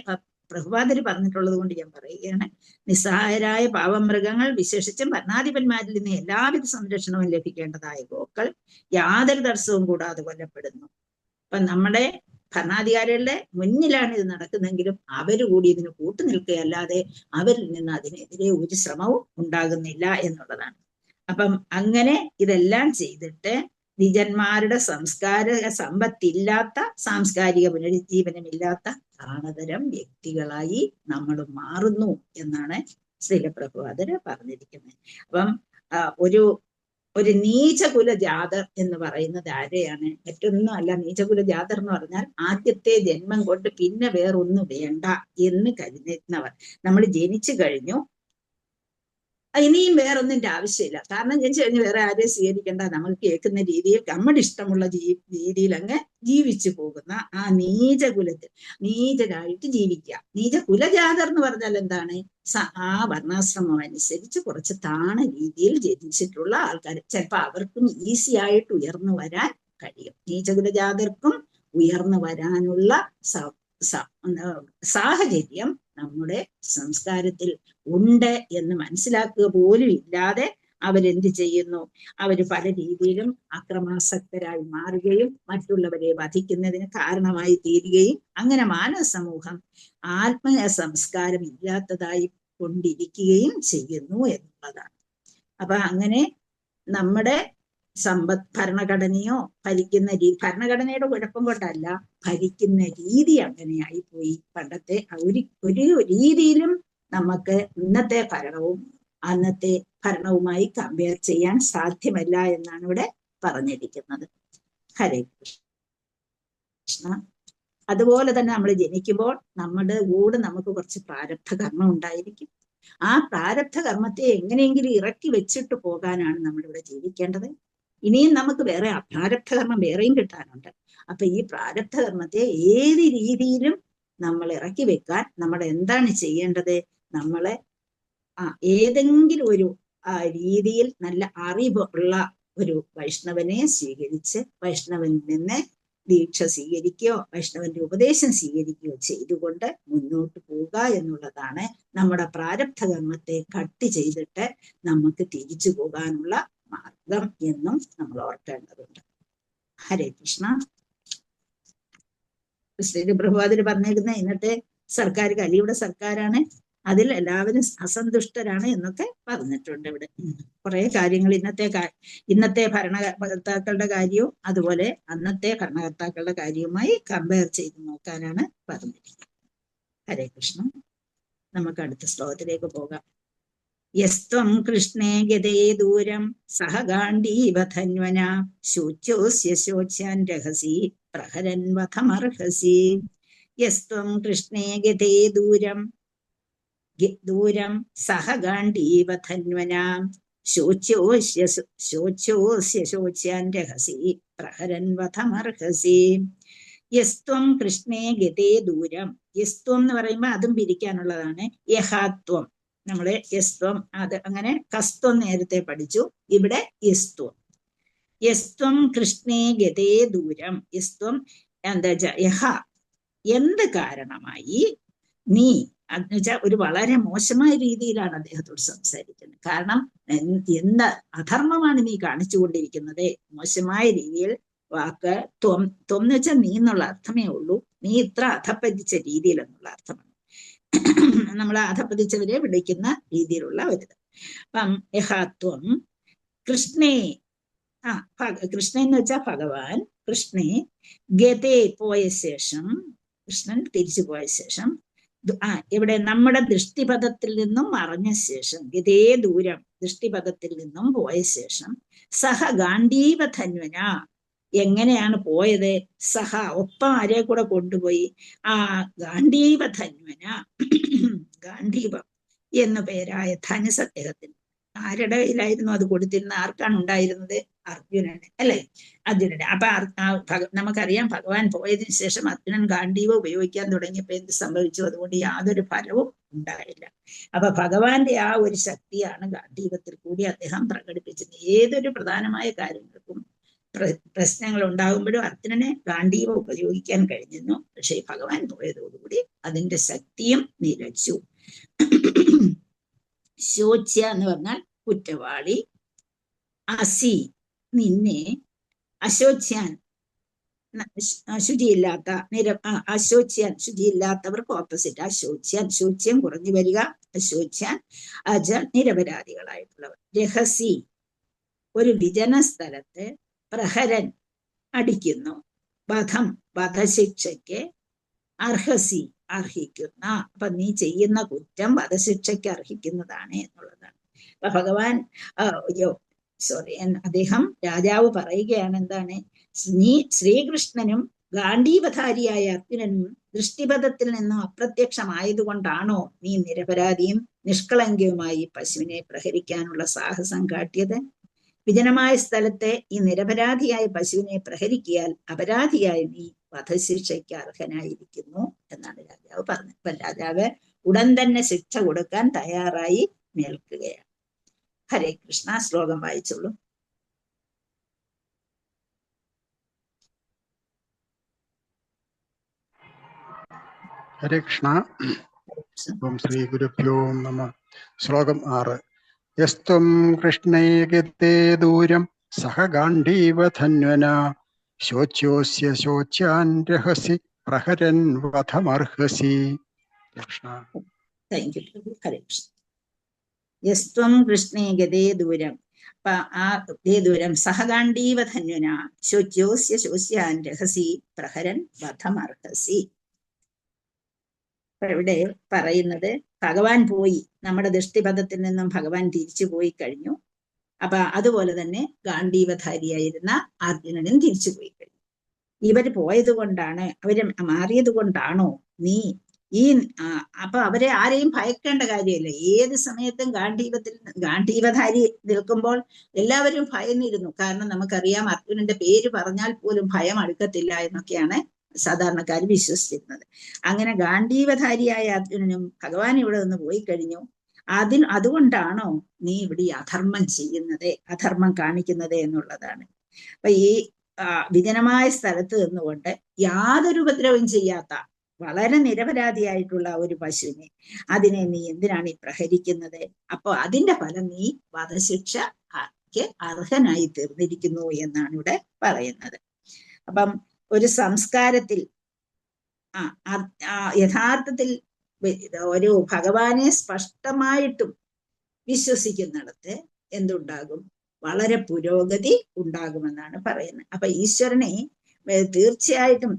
പ്രഭുപാദര് പറഞ്ഞിട്ടുള്ളത് കൊണ്ട് ഞാൻ പറയുകയാണ്. നിസ്സഹായരായ പാവമൃഗങ്ങൾ, വിശേഷിച്ചും ഭരണാധിപന്മാരിൽ നിന്ന് എല്ലാവിധ സംരക്ഷണവും ലഭിക്കേണ്ടതായ ഗോക്കൾ യാതൊരു തടസ്സവും കൂടാതെ കൊല്ലപ്പെടുന്നു. അപ്പൊ നമ്മുടെ ഭരണാധികാരികളുടെ മുന്നിലാണ് ഇത് നടക്കുന്നെങ്കിലും അവര് കൂടി ഇതിന് കൂട്ടുനിൽക്കുകയല്ലാതെ അവരിൽ നിന്ന് അതിനെതിരെ ഒരു ശ്രമവും ഉണ്ടാകുന്നില്ല എന്നുള്ളതാണ്. അപ്പം അങ്ങനെ ഇതെല്ലാം ചെയ്തിട്ട് നിജന്മാരുടെ സംസ്കാര സമ്പത്തില്ലാത്ത, സാംസ്കാരിക പുനരുജ്ജീവനമില്ലാത്ത പ്രാണതരം വ്യക്തികളായി നമ്മൾ മാറുന്നു എന്നാണ് ശ്രീല പ്രഭുപാദര് പറഞ്ഞിരിക്കുന്നത്. അപ്പം ഒരു നീചകുല ജാതർ എന്ന് പറയുന്നത് ആരെയാണ്? മറ്റൊന്നും അല്ല. നീചകുല ജാതർ എന്ന് പറഞ്ഞാൽ ആദ്യത്തെ ജന്മം കൊണ്ട് പിന്നെ വേറൊന്നും വേണ്ട എന്ന് കരുതുന്നവർ. നമ്മൾ ജനിച്ചു കഴിഞ്ഞു, ഇനിയും വേറൊന്നിന്റെ ആവശ്യമില്ല, കാരണം ജനിച്ചു കഴിഞ്ഞ് വേറെ ആരെയും സ്വീകരിക്കേണ്ട, നമുക്ക് കേൾക്കുന്ന രീതിയിൽ നമ്മുടെ ഇഷ്ടമുള്ള രീതിയിൽ അങ്ങ് ജീവിച്ചു പോകുന്ന ആ നീചകുലത്തിൽ നീചരായിട്ട് ജീവിക്കുക. നീചകുലജാതർ എന്ന് പറഞ്ഞാൽ എന്താണ്? ആ വർണ്ണാശ്രമം അനുസരിച്ച് കുറച്ച് താണ രീതിയിൽ ജനിച്ചിട്ടുള്ള ആൾക്കാർ. ചിലപ്പോൾ അവർക്കും ഈസി ആയിട്ട് ഉയർന്നു വരാൻ കഴിയും. നീചകുലജാതർക്കും ഉയർന്നു വരാനുള്ള സാഹചര്യം നമ്മുടെ സംസ്കാരത്തിൽ ഉണ്ട് എന്ന് മനസ്സിലാക്കുക പോലും ഇല്ലാതെ അവരെന്ത് ചെയ്യുന്നു? അവര് പല രീതിയിലും അക്രമാസക്തരായി മാറുകയും മറ്റുള്ളവരെ വധിക്കുന്നതിന് കാരണമായി തീരുകയും അങ്ങനെ മാനവ സമൂഹം ആത്മീയ സംസ്കാരം ഇല്ലാത്തതായി കൊണ്ടിരിക്കുകയും ചെയ്യുന്നു എന്നുള്ളതാണ്. അപ്പൊ അങ്ങനെ നമ്മുടെ ഭരണഘടനയോ ഭരണഘടനയുടെ കുഴപ്പം കൊണ്ടല്ല, ഭരിക്കുന്ന രീതി അങ്ങനെയായി പോയി. പണ്ടത്തെ ഒരു രീതിയിലും നമുക്ക് ഇന്നത്തെ ഭരണവും അന്നത്തെ ഭരണവുമായി കമ്പയർ ചെയ്യാൻ സാധ്യമല്ല എന്നാണ് ഇവിടെ പറഞ്ഞിരിക്കുന്നത്. ഹരേ കൃഷ്ണ. അതുപോലെ തന്നെ നമ്മൾ ജനിക്കുമ്പോൾ നമ്മുടെ കൂടെ നമുക്ക് കുറച്ച് പ്രാരബ്ധ കർമ്മം ഉണ്ടായിരിക്കും. ആ പ്രാരബ്ധ കർമ്മത്തെ എങ്ങനെയെങ്കിലും ഇറക്കി വെച്ചിട്ട് പോകാനാണ് നമ്മളിവിടെ ജീവിക്കേണ്ടത്. ഇനിയും നമുക്ക് വേറെ അപ്രാരബ്ധ കർമ്മം വേറെയും കിട്ടാനുണ്ട്. അപ്പൊ ഈ പ്രാരബ്ധ കർമ്മത്തെ ഏത് രീതിയിലും നമ്മൾ ഇറക്കി വെക്കാൻ നമ്മൾ എന്താണ് ചെയ്യേണ്ടത്? നമ്മളെ ഏതെങ്കിലും ഒരു രീതിയിൽ നല്ല അറിവുള്ള ഒരു വൈഷ്ണവനെ സ്വീകരിച്ച് വൈഷ്ണവനിൽ നിന്ന് ദീക്ഷ സ്വീകരിക്കുകയോ വൈഷ്ണവന്റെ ഉപദേശം സ്വീകരിക്കുകയോ ചെയ്തുകൊണ്ട് മുന്നോട്ട് പോവുക എന്നുള്ളതാണ് നമ്മുടെ പ്രാരബ്ധ കർമ്മത്തെ കട്ട് ചെയ്തിട്ട് നമുക്ക് തിരിച്ചു പോകാനുള്ള മാർഗം എന്നും നമ്മൾ ഓർക്കേണ്ടതുണ്ട്. ഹരേ കൃഷ്ണ. ശ്രീ പ്രഭുപാദര് പറഞ്ഞിരുന്ന ഇന്നത്തെ സർക്കാർ കലിയുടെ സർക്കാരാണ്, അതിൽ എല്ലാവരും അസന്തുഷ്ടരാണ് എന്നൊക്കെ പറഞ്ഞിട്ടുണ്ട്. ഇവിടെ കുറെ കാര്യങ്ങൾ ഇന്നത്തെ ഭരണകർത്താക്കളുടെ കാര്യവും അതുപോലെ അന്നത്തെ ഭരണകർത്താക്കളുടെ കാര്യവുമായി കമ്പയർ ചെയ്ത് നോക്കാനാണ് പറഞ്ഞിരിക്കുന്നത്. ഹരേ കൃഷ്ണ. നമുക്ക് അടുത്ത ശ്ലോകത്തിലേക്ക് പോകാം. യസ്ത്വം കൃഷ്ണേ ഗതേ ദൂരം സഹ ഗാണ്ഡീവധന്വന ശോച്യോസ്യ ശോച്യാൻ രഹസി പ്രഹരൻ വധമർഹസി. യസ്ത്വം കൃഷ്ണേ ഗതേ ദൂരം സഹ ഗാണ്ഡീവധന്വന ശോച്യോസ്യ ശോച്യാൻ രഹസി പ്രഹരൻ വധമർഹസി. യസ്ത്വം കൃഷ്ണേ ഗതേ ദൂരം. യസ്ത്വം എന്ന് പറയുമ്പോൾ അതും പിരിക്കാനുള്ളതാണ്. യഹാത്വം. നമ്മള് യസ്ത്വം, അത് അങ്ങനെ കസ്ത്വം നേരത്തെ പഠിച്ചു. ഇവിടെ യസ്ത്വം. യസ്ത്വം കൃഷ്ണേ ഗതേ ദൂരം. യസ്ത്വം എന്താ വെച്ചാൽ യഹ, എന്ത് കാരണമായി നീ, എന്ന് വെച്ചാൽ ഒരു വളരെ മോശമായ രീതിയിലാണ് അദ്ദേഹത്തോട് സംസാരിക്കുന്നത്. കാരണം എന്ത് അധർമ്മമാണ് നീ കാണിച്ചുകൊണ്ടിരിക്കുന്നത്? മോശമായ രീതിയിൽ വാക്ക് ത്വം എന്ന് വെച്ചാൽ നീ എന്നുള്ള അർത്ഥമേ ഉള്ളൂ. നീ ഇത്ര അധപ്പതിച്ച രീതിയിൽ എന്നുള്ള അർത്ഥമാണ്. നമ്മൾ അധപ്പതിച്ചവരെ വിളിക്കുന്ന രീതിയിലുള്ള ഒരു അപ്പം യഹാത്വം കൃഷ്ണേ, കൃഷ്ണ എന്ന് വെച്ചാൽ ഭഗവാൻ, കൃഷ്ണേ ഗതേ പോയ ശേഷം കൃഷ്ണൻ തിരിച്ചു പോയ ശേഷം ഇവിടെ നമ്മുടെ ദൃഷ്ടിപഥത്തിൽ നിന്നും മറഞ്ഞ ശേഷം ഇതേ ദൂരം ദൃഷ്ടിപഥത്തിൽ നിന്നും പോയ ശേഷം സഹ ഗാണ്ഡീവധന്വന എങ്ങനെയാണ് പോയത്? സഹ ഒപ്പം ആരെ കൂടെ കൊണ്ടുപോയി? ആ ഗാണ്ഡീവധന്വന ഗാണ്ഡീവം എന്നു പേരായ ധനുസ് അദ്ദേഹത്തിന് ആരുടെ കയ്യിലായിരുന്നു അത് കൊടുത്തിരുന്ന? ആർക്കാണ് ഉണ്ടായിരുന്നത്? അർജുനന്, അല്ലെ? അർജുനന്. അപ്പൊ നമുക്കറിയാം ഭഗവാൻ പോയതിനു ശേഷം അർജുനൻ ഗാണ്ഡീവം ഉപയോഗിക്കാൻ തുടങ്ങിയപ്പോ എന്ത് സംഭവിച്ചു? അതുകൊണ്ട് യാതൊരു ഫലവും ഉണ്ടായില്ല. അപ്പൊ ഭഗവാന്റെ ആ ഒരു ശക്തിയാണ് ഗാണ്ഡീവത്തിൽ കൂടി അദ്ദേഹം പ്രകടിപ്പിച്ചത്. ഏതൊരു പ്രധാനമായ കാര്യങ്ങൾക്കും പ്രശ്നങ്ങൾ ഉണ്ടാകുമ്പോഴും അർജുനനെ ഗാണ്ഡീവം ഉപയോഗിക്കാൻ കഴിഞ്ഞിരുന്നു. പക്ഷെ ഭഗവാൻ പോയതോടുകൂടി അതിന്റെ ശക്തിയും നിലച്ചു. ശോച്യ എന്ന് പറഞ്ഞാൽ കുറ്റവാളി. അസി നിന്നെ, അശോച്യാൻ ശുചിയില്ലാത്ത, അശോച്യാൻ ശുചിയില്ലാത്തവർക്ക് ഓപ്പോസിറ്റ് അശോച്യാൻ, ശോച്യം കുറഞ്ഞു വരിക, അശോച്യാൻ അജ നിരപരാധികളായിട്ടുള്ളവർ. രഹസി ഒരു വിജന സ്ഥലത്ത്, പ്രഹരൻ അടിക്കുന്നു, വധം വധശിക്ഷയ്ക്ക്, അർഹസി അർഹിക്കുന്ന. അപ്പൊ നീ ചെയ്യുന്ന കുറ്റം വധശിക്ഷയ്ക്ക് അർഹിക്കുന്നതാണ് എന്നുള്ളതാണ്. അപ്പൊ ഭഗവാൻ അദ്ദേഹം രാജാവ് പറയുകയാണ് എന്താണ്? ശ്രീകൃഷ്ണനും ഗാണ്ഡീവധാരിയായ അർജുനനും ദൃഷ്ടിപഥത്തിൽ നിന്നും അപ്രത്യക്ഷമായതുകൊണ്ടാണോ നീ നിരപരാധിയും നിഷ്കളങ്കയുമായി പശുവിനെ പ്രഹരിക്കാനുള്ള സാഹസം കാട്ടിയത്? വിജനമായ സ്ഥലത്തെ ഈ നിരപരാധിയായ പശുവിനെ പ്രഹരിക്കിയാൽ അപരാധിയായ നീ വധശിക്ഷയ്ക്ക് അർഹനായിരിക്കുന്നു എന്നാണ് രാജാവ് പറഞ്ഞത്. അപ്പൊ രാജാവ് ഉടൻ തന്നെ ശിക്ഷ കൊടുക്കാൻ തയ്യാറായി നിൽക്കുകയാണ്. ഹരേ കൃഷ്ണ. ശ്ലോകം വായിച്ചോളൂ. ഹരേ കൃഷ്ണ. ഓം ശ്രീ ഗുരുഭ്യോ നമഃ. ശ്ലോകം 6. യസ്ത്വം കൃഷ്ണേ ഗതേ ദൂരം സഹ ഗാണ്ഡീവധന്വന ശോച്യോസ്യ ശോച്യാൻ രഹസി പ്രഹരൻ വധമർഹസി. കൃഷ്ണ. Thank you. ഹരേ കൃഷ്ണ. യസ്ത്വം കൃഷ്ണേ ഗതേ ദൂരം, ആ ഗതേ ദൂരം സഹഗാണ്ഡീവധന്വന ശോച്യോസ്യ ശോച്യാൻ രഹസി പ്രഹരൻ വധമർഹസി. ഇവിടെ പറയുന്നത് ഭഗവാൻ പോയി, നമ്മുടെ ദൃഷ്ടിപഥത്തിൽ നിന്നും ഭഗവാൻ തിരിച്ചു പോയി കഴിഞ്ഞു. അപ്പൊ അതുപോലെ തന്നെ ഗാണ്ഡീവധാരിയായിരുന്ന അർജുനനും തിരിച്ചു പോയി കഴിഞ്ഞു. ഇവര് പോയത് കൊണ്ടാണ്, അവര് മാറിയത് കൊണ്ടാണോ നീ അപ്പൊ അവരെ ആരെയും ഭയക്കേണ്ട കാര്യമില്ല. ഏത് സമയത്തും ഗാണ്ഡീവധാരി നിൽക്കുമ്പോൾ എല്ലാവരും ഭയന്നിരുന്നു. കാരണം നമുക്കറിയാം അർജുനന്റെ പേര് പറഞ്ഞാൽ പോലും ഭയം അടുക്കത്തില്ല എന്നൊക്കെയാണ് സാധാരണക്കാർ വിശ്വസിച്ചിരുന്നത്. അങ്ങനെ ഗാണ്ഡീവധാരിയായ അർജുനനും ഭഗവാൻ ഇവിടെ നിന്ന് പോയി കഴിഞ്ഞു. അതുകൊണ്ടാണോ നീ ഇവിടെ അധർമ്മം ചെയ്യുന്നത്, അധർമ്മം കാണിക്കുന്നത് എന്നുള്ളതാണ്. അപ്പൊ ഈ വിജനമായ സ്ഥലത്ത് നിന്നുകൊണ്ട് യാതൊരു ഉപദ്രവം ചെയ്യാത്ത വളരെ നിരപരാധിയായിട്ടുള്ള ഒരു പശുവിനെ, അതിനെ നീ എന്തിനാണ് ഈ പ്രഹരിക്കുന്നത്? അപ്പൊ അതിന്റെ ഫലം നീ വധശിക്ഷയ്ക്ക് അർഹനായി തീർന്നിരിക്കുന്നു എന്നാണ് ഇവിടെ പറയുന്നത്. അപ്പം ഒരു സംസ്കാരത്തിൽ യഥാർത്ഥത്തിൽ ഒരു ഭഗവാനെ സ്പഷ്ടമായിട്ടും വിശ്വസിക്കുന്നിടത്ത് എന്തുണ്ടാകും? വളരെ പുരോഗതി ഉണ്ടാകുമെന്നാണ് പറയുന്നത്. അപ്പൊ ഈശ്വരനെ തീർച്ചയായിട്ടും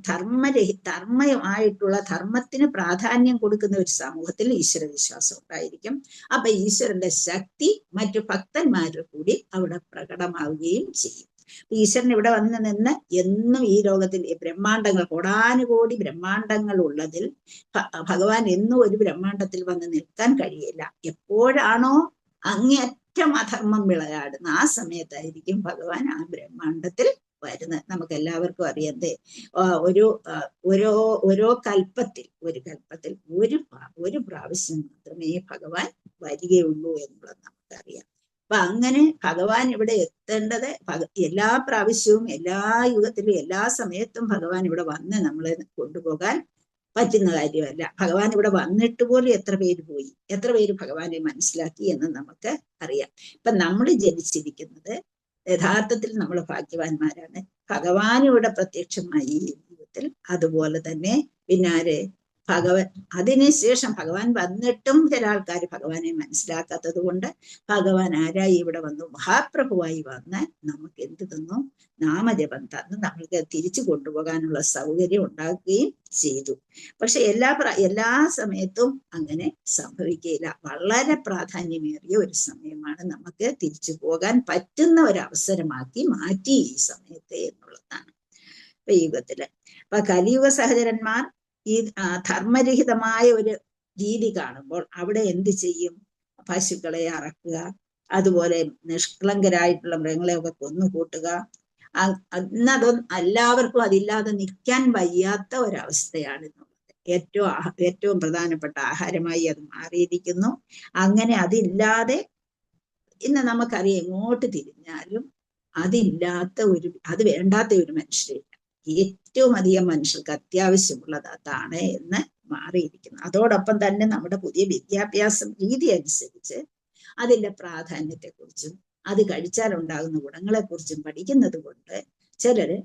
ധർമ്മമായിട്ടുള്ള ധർമ്മത്തിന് പ്രാധാന്യം കൊടുക്കുന്ന ഒരു സമൂഹത്തിൽ ഈശ്വര വിശ്വാസം ഉണ്ടായിരിക്കും. അപ്പൊ ഈശ്വരന്റെ ശക്തി മറ്റു ഭക്തന്മാരിൽ കൂടി അവിടെ പ്രകടമാവുകയും ചെയ്യും. ഈശ്വരൻ ഇവിടെ വന്ന് നിന്ന് എന്നും ഈ ലോകത്തിൽ ബ്രഹ്മാണ്ടങ്ങൾ, കോടാനുകോടി ബ്രഹ്മാണ്ടങ്ങൾ ഉള്ളതിൽ ഭഗവാൻ എന്നും ഒരു ബ്രഹ്മാണ്ടത്തിൽ വന്ന് നിൽക്കാൻ കഴിയില്ല. എപ്പോഴാണോ അങ്ങേയറ്റം അധർമ്മം വിളയാടുന്ന ആ സമയത്തായിരിക്കും ഭഗവാൻ ആ ബ്രഹ്മാണ്ടത്തിൽ വരുന്നത്. നമുക്ക് എല്ലാവർക്കും അറിയാതെ ഓരോ കൽപ്പത്തിൽ ഒരു പ്രാവശ്യം മാത്രമേ ഭഗവാൻ വരികയുള്ളൂ എന്നുള്ളത് നമുക്കറിയാം. അപ്പൊ അങ്ങനെ ഭഗവാൻ ഇവിടെ എത്തേണ്ടത് എല്ലാ പ്രാവശ്യവും എല്ലാ യുഗത്തിലും എല്ലാ സമയത്തും ഭഗവാൻ ഇവിടെ വന്ന് നമ്മളെ കൊണ്ടുപോകാൻ പറ്റുന്ന കാര്യമല്ല. ഭഗവാൻ ഇവിടെ വന്നിട്ട് പോലും എത്ര പേര് പോയി, എത്ര പേര് ഭഗവാനെ മനസ്സിലാക്കി എന്ന് നമുക്ക് അറിയാം. ഇപ്പൊ നമ്മൾ ജനിച്ചിരിക്കുന്നത് യഥാർത്ഥത്തിൽ നമ്മൾ ഭാഗ്യവാന്മാരാണ്. ഭഗവാൻ ഇവിടെ പ്രത്യക്ഷമായി ഈ ജീവിതത്തിൽ. അതുപോലെ തന്നെ പിന്നാരെ അതിനുശേഷം ഭഗവാൻ വന്നിട്ടും ചില ആൾക്കാർ ഭഗവാനെ മനസ്സിലാക്കാത്തത് കൊണ്ട് ഭഗവാൻ ആരായി ഇവിടെ വന്നു, മഹാപ്രഭുവായി വന്ന് നമുക്ക് എന്ത് തന്നു, നാമജപം തന്ന് നമ്മൾക്ക് തിരിച്ചു കൊണ്ടുപോകാനുള്ള സൗകര്യം ഉണ്ടാക്കുകയും ചെയ്തു. പക്ഷെ എല്ലാ സമയത്തും അങ്ങനെ സംഭവിക്കുകയില്ല. വളരെ പ്രാധാന്യമേറിയ ഒരു സമയമാണ്, നമുക്ക് തിരിച്ചു പോകാൻ പറ്റുന്ന ഒരു അവസരമാക്കി മാറ്റി ഈ സമയത്തെ എന്നുള്ളതാണ് ഈ യുഗത്തില്. അപ്പൊ കലിയുഗ സഹചരന്മാർ ഈ ധർമ്മരഹിതമായ ഒരു രീതി കാണുമ്പോൾ അവിടെ എന്ത് ചെയ്യും? പശുക്കളെ അറക്കുക, അതുപോലെ നിഷ്കളങ്കരായിട്ടുള്ള മൃഗങ്ങളെയൊക്കെ കൊന്നുകൂട്ടുക. അതൊന്നും എല്ലാവർക്കും അതില്ലാതെ നിൽക്കാൻ വയ്യാത്ത ഒരവസ്ഥയാണ് ഏറ്റവും പ്രധാനപ്പെട്ട ആഹാരമായി അത് മാറിയിരിക്കുന്നു. അങ്ങനെ അതില്ലാതെ ഇന്ന് നമുക്കറിയാം, എങ്ങോട്ട് തിരിഞ്ഞാലും അത് വേണ്ടാത്ത ഒരു മനുഷ്യരില്ല. ഏറ്റവും അധികം മനുഷ്യർക്ക് അത്യാവശ്യമുള്ളത് അതാണ് എന്ന് മാറിയിരിക്കുന്നു. അതോടൊപ്പം തന്നെ നമ്മുടെ പുതിയ വിദ്യാഭ്യാസ രീതി അനുസരിച്ച് അതിന്റെ പ്രാധാന്യത്തെക്കുറിച്ചും അത് കഴിച്ചാൽ ഉണ്ടാകുന്ന ഗുണങ്ങളെക്കുറിച്ചും പഠിക്കുന്നത് കൊണ്ട് ചിലര്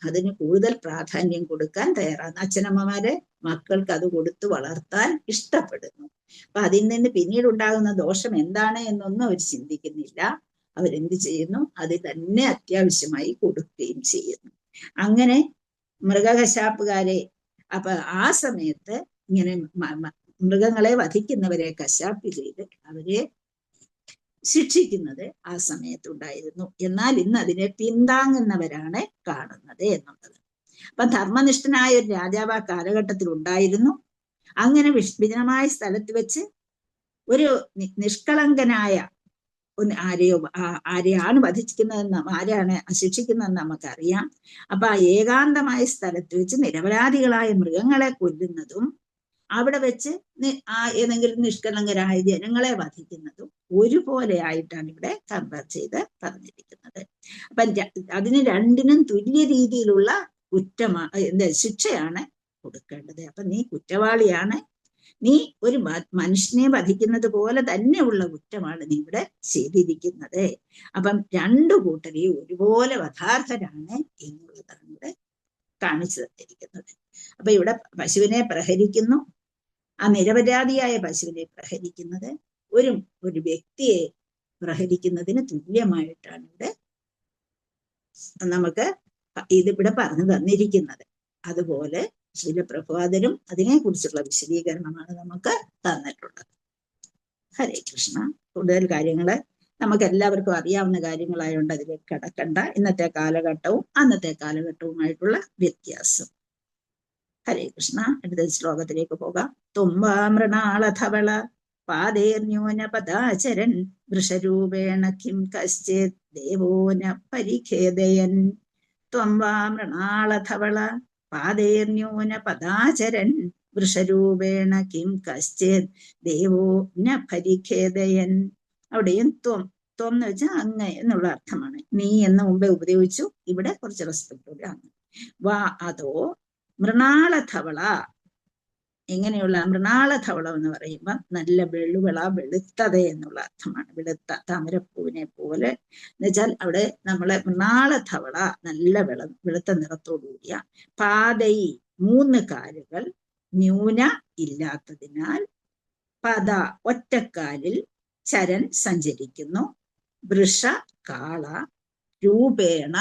അതിന് കൂടുതൽ പ്രാധാന്യം കൊടുക്കാൻ തയ്യാറാണ്. അച്ഛനമ്മമാര് മക്കൾക്ക് അത് കൊടുത്ത് വളർത്താൻ ഇഷ്ടപ്പെടുന്നു. അപ്പൊ അതിൽ നിന്ന് പിന്നീട് ഉണ്ടാകുന്ന ദോഷം എന്താണ് എന്നൊന്നും അവർ ചിന്തിക്കുന്നില്ല. അവരെന്ത് ചെയ്യുന്നു? അത് തന്നെ അത്യാവശ്യമായി കൊടുക്കുകയും ചെയ്യുന്നു. അങ്ങനെ മൃഗകശാപ്പുകാരെ അപ്പൊ ആ സമയത്ത് ഇങ്ങനെ മൃഗങ്ങളെ വധിക്കുന്നവരെ കശാപ്പ് ചെയ്ത് അവരെ ശിക്ഷിക്കുന്നത് ആ സമയത്തുണ്ടായിരുന്നു. എന്നാൽ ഇന്ന് അതിനെ പിന്താങ്ങുന്നവരാണ് കാണുന്നത് എന്നുള്ളത്. അപ്പൊ ധർമ്മനിഷ്ഠനായ ഒരു രാജാവ് ആ കാലഘട്ടത്തിൽ ഉണ്ടായിരുന്നു. അങ്ങനെ വിജനമായ സ്ഥലത്ത് വെച്ച് ഒരു നിഷ്കളങ്കനായ ആരെയാണ് വധിക്കുന്നതെന്ന്, ആരാണ് ശിക്ഷിക്കുന്നതെന്ന് നമുക്കറിയാം. അപ്പൊ ആ ഏകാന്തമായ സ്ഥലത്ത് വെച്ച് നിരപരാധികളായ മൃഗങ്ങളെ കൊല്ലുന്നതും അവിടെ വെച്ച് ഏതെങ്കിലും നിഷ്കളങ്കരായ ജനങ്ങളെ വധിക്കുന്നതും ഒരുപോലെ ആയിട്ടാണ് ഇവിടെ കമ്പയർ ചെയ്ത് പറഞ്ഞിരിക്കുന്നത്. അപ്പൊ അതിന് രണ്ടിനും തുല്യ രീതിയിലുള്ള ശിക്ഷയാണ് കൊടുക്കേണ്ടത്. അപ്പൊ നീ കുറ്റവാളിയാണ്, നീ ഒരു മനുഷ്യനെ വധിക്കുന്നത് പോലെ തന്നെയുള്ള കുറ്റമാണ് നീ ഇവിടെ ചെയ്തിരിക്കുന്നത്. അപ്പം രണ്ടു കൂട്ടരെയും ഒരുപോലെ വധാർഹരാണ് എന്നുള്ളതാണ് ഇവിടെ കാണിച്ചു തന്നിരിക്കുന്നത്. അപ്പൊ ഇവിടെ പശുവിനെ പ്രഹരിക്കുന്നു. ആ നിരപരാധിയായ പശുവിനെ പ്രഹരിക്കുന്നത് ഒരു വ്യക്തിയെ പ്രഹരിക്കുന്നതിന് തുല്യമായിട്ടാണ് ഇവിടെ നമുക്ക് ഇതിവിടെ പറഞ്ഞു തന്നിരിക്കുന്നത്. അതുപോലെ ശീലപ്രഭാതരും അതിനെക്കുറിച്ചുള്ള വിശദീകരണമാണ് നമുക്ക് തന്നിട്ടുള്ളത്. ഹരേ കൃഷ്ണ. കൂടുതൽ കാര്യങ്ങള് നമുക്ക് എല്ലാവർക്കും അറിയാവുന്ന കാര്യങ്ങളായതുകൊണ്ട് അതിലേക്ക് കടക്കണ്ട. ഇന്നത്തെ കാലഘട്ടവും അന്നത്തെ കാലഘട്ടവുമായിട്ടുള്ള വ്യത്യാസം. ഹരേ കൃഷ്ണ. അടുത്ത ശ്ലോകത്തിലേക്ക് പോകാം. തുമ്പാമൃണാളധവള പാദേർന്യൂന പദാചരൻ വൃഷരൂപേണ കിം കശ്ചിത് ദേവോ ന പരിഖേദയൻ. ത്വംവാമൃണാളധവള പാദേർന്യൂന പദാചരൻ വൃഷരൂപേണ കിം കശ്ചിത് ദേവോ ന പരിഖേദയൻ. അവിടെയും ത്വം എന്ന് വെച്ചാൽ അങ്ങ് എന്നുള്ള അർത്ഥമാണ്. നീ എന്ന് മുമ്പേ ഉപയോഗിച്ചു. ഇവിടെ കുറച്ച് റെസ്പെക്ടോടെ അങ്ങ്. വാ അതോ മൃണാളധവള. എങ്ങനെയുള്ള മൃണാളധവളം എന്ന് പറയുമ്പോൾ നല്ല വെളുത്തത എന്നുള്ള അർത്ഥമാണ്. വെളുത്ത താമരപ്പൂവിനെ പോലെ എന്ന് വെച്ചാൽ അവിടെ നമ്മളെ മൃണാളധവള നല്ല വെളുത്ത നിറത്തോടുകൂടിയ. പാതൈ 3 കാലുകൾ, ന്യൂന ഇല്ലാത്തതിനാൽ, പദ ഒറ്റക്കാലിൽ, ചരൻ സഞ്ചരിക്കുന്നു, വൃഷ കാള, രൂപേണ